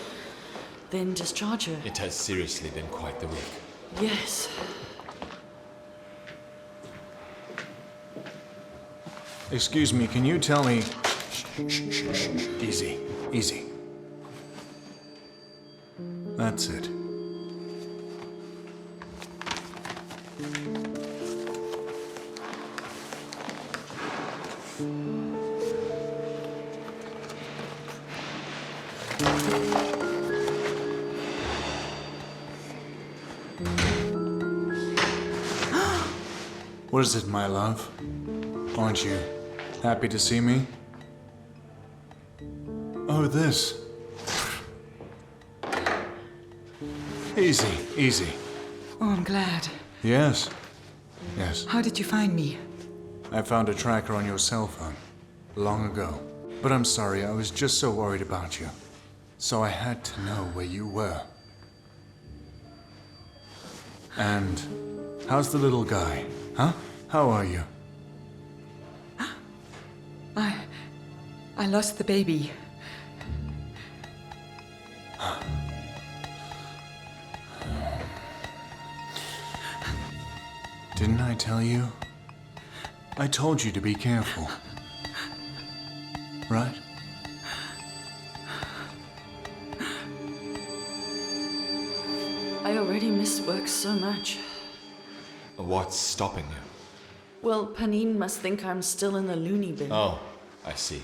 [SPEAKER 2] then discharge her.
[SPEAKER 12] It has seriously been quite the week.
[SPEAKER 2] Yes.
[SPEAKER 15] Excuse me, can you tell me... Easy, easy. That's it. What is it, my love? Aren't you happy to see me? Oh, this. Easy, easy.
[SPEAKER 3] Oh, I'm glad.
[SPEAKER 15] Yes. Yes.
[SPEAKER 3] How did you find me?
[SPEAKER 15] I found a tracker on your cell phone long ago. But I'm sorry, I was just so worried about you. So I had to know where you were. And how's the little guy? Huh? How are you?
[SPEAKER 3] I lost the baby.
[SPEAKER 15] Didn't I tell you? I told you to be careful. Right?
[SPEAKER 2] I already miss work so much.
[SPEAKER 12] What's stopping you?
[SPEAKER 2] Well, Panine must think I'm still in the loony bin.
[SPEAKER 12] Oh, I see.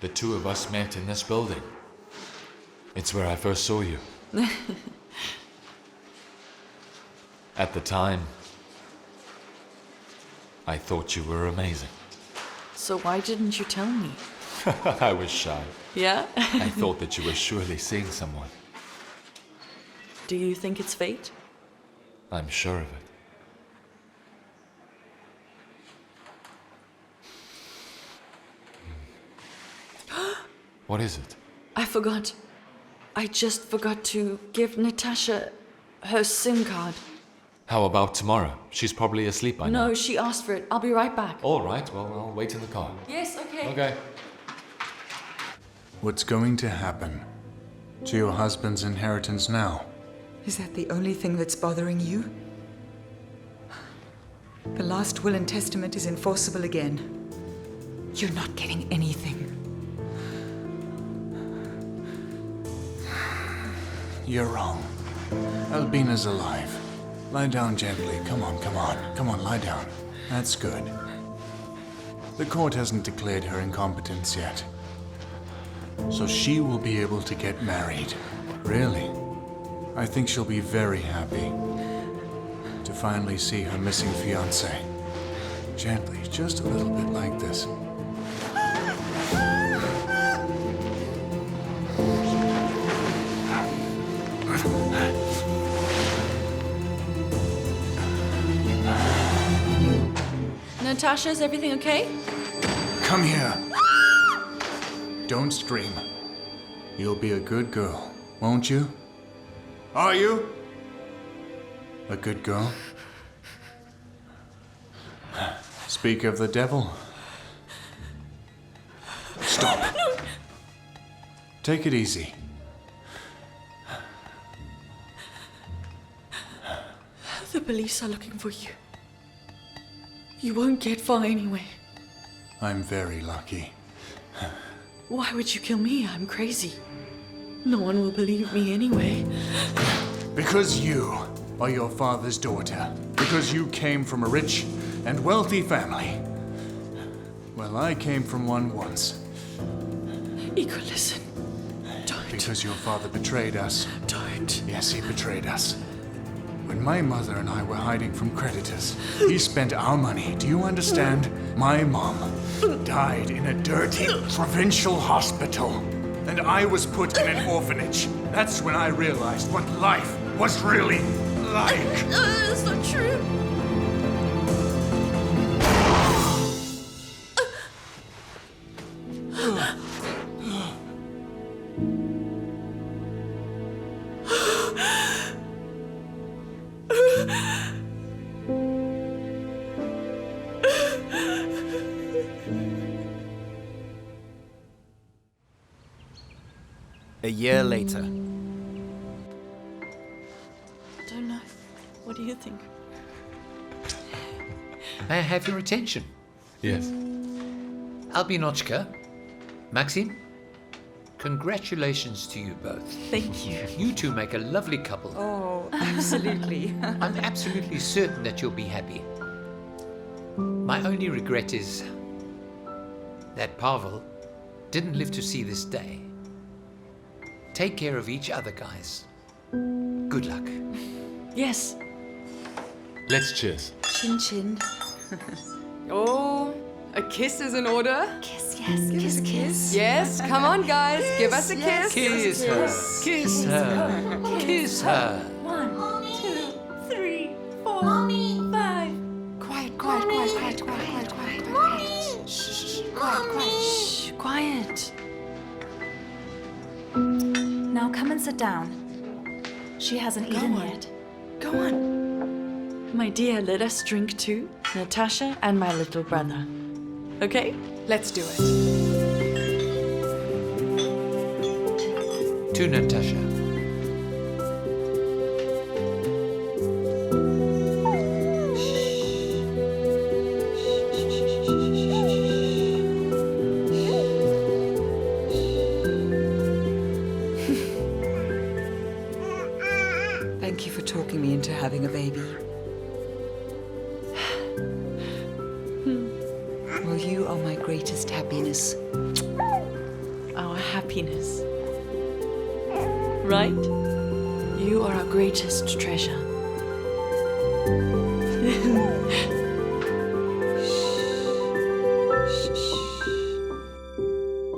[SPEAKER 12] The two of us met in this building. It's where I first saw you. At the time, I thought you were amazing.
[SPEAKER 2] So why didn't you tell me?
[SPEAKER 12] I was shy.
[SPEAKER 2] Yeah?
[SPEAKER 12] I thought that you were surely seeing someone.
[SPEAKER 2] Do you think it's fate?
[SPEAKER 12] I'm sure of it. What is it?
[SPEAKER 2] I forgot. I just forgot to give Natasha her SIM card.
[SPEAKER 12] How about tomorrow? She's probably asleep by now.
[SPEAKER 2] No, she asked for it. I'll be right back.
[SPEAKER 12] All right, well, I'll wait in the car.
[SPEAKER 2] Yes, okay.
[SPEAKER 12] Okay.
[SPEAKER 15] What's going to happen to your husband's inheritance now?
[SPEAKER 3] Is that the only thing that's bothering you? The last will and testament is enforceable again. You're not getting anything.
[SPEAKER 15] You're wrong. Albina's alive. Lie down gently. Come on, come on. Come on, lie down. That's good. The court hasn't declared her incompetence yet. So she will be able to get married. Really? I think she'll be very happy to finally see her missing fiancé. Gently, just a little bit like this.
[SPEAKER 2] Natasha, is everything okay?
[SPEAKER 15] Come here. Don't scream. You'll be a good girl, won't you? Are you? A good girl? Speak of the devil. Stop.
[SPEAKER 2] No.
[SPEAKER 15] Take it easy.
[SPEAKER 2] The police are looking for you. You won't get far anyway.
[SPEAKER 15] I'm very lucky.
[SPEAKER 2] Why would you kill me? I'm crazy. No one will believe me anyway.
[SPEAKER 15] Because you are your father's daughter. Because you came from a rich and wealthy family. Well, I came from one once.
[SPEAKER 2] Igor, listen. Don't.
[SPEAKER 15] Because your father betrayed us.
[SPEAKER 2] Don't.
[SPEAKER 15] Yes, he betrayed us. When my mother and I were hiding from creditors, he spent our money. Do you understand? My mom died in a dirty provincial hospital, and I was put in an orphanage. That's when I realized what life was really like.
[SPEAKER 2] That's not true.
[SPEAKER 4] A year later.
[SPEAKER 2] Don't know. What do you think?
[SPEAKER 1] May I have your attention?
[SPEAKER 12] Yes.
[SPEAKER 1] Albinochka, Maxim, congratulations to you both.
[SPEAKER 2] Thank you.
[SPEAKER 1] You two make a lovely couple.
[SPEAKER 3] Oh, absolutely.
[SPEAKER 1] I'm absolutely certain that you'll be happy. My only regret is that Pavel didn't live to see this day. Take care of each other, guys. Good luck.
[SPEAKER 2] Yes.
[SPEAKER 12] Let's cheers.
[SPEAKER 2] Chin chin.
[SPEAKER 14] Oh, a kiss is in order.
[SPEAKER 2] Kiss, yes. Give us a kiss.
[SPEAKER 14] Yes, come on, guys. Give us a kiss.
[SPEAKER 1] Kiss her. Kiss her. Kiss her.
[SPEAKER 11] 1, 2, 3, 4, 5.
[SPEAKER 14] Quiet, quiet, quiet, quiet, quiet, quiet, quiet.
[SPEAKER 2] Shh, quiet. Shh, quiet.
[SPEAKER 11] Now come and sit down. She hasn't eaten yet.
[SPEAKER 2] Go on. My dear, let us drink to Natasha and my little brother. Okay?
[SPEAKER 14] Let's do it.
[SPEAKER 1] To Natasha.
[SPEAKER 3] Thank you for talking me into having a baby. Well, you are my greatest happiness.
[SPEAKER 2] Our happiness. Right? You are our greatest treasure.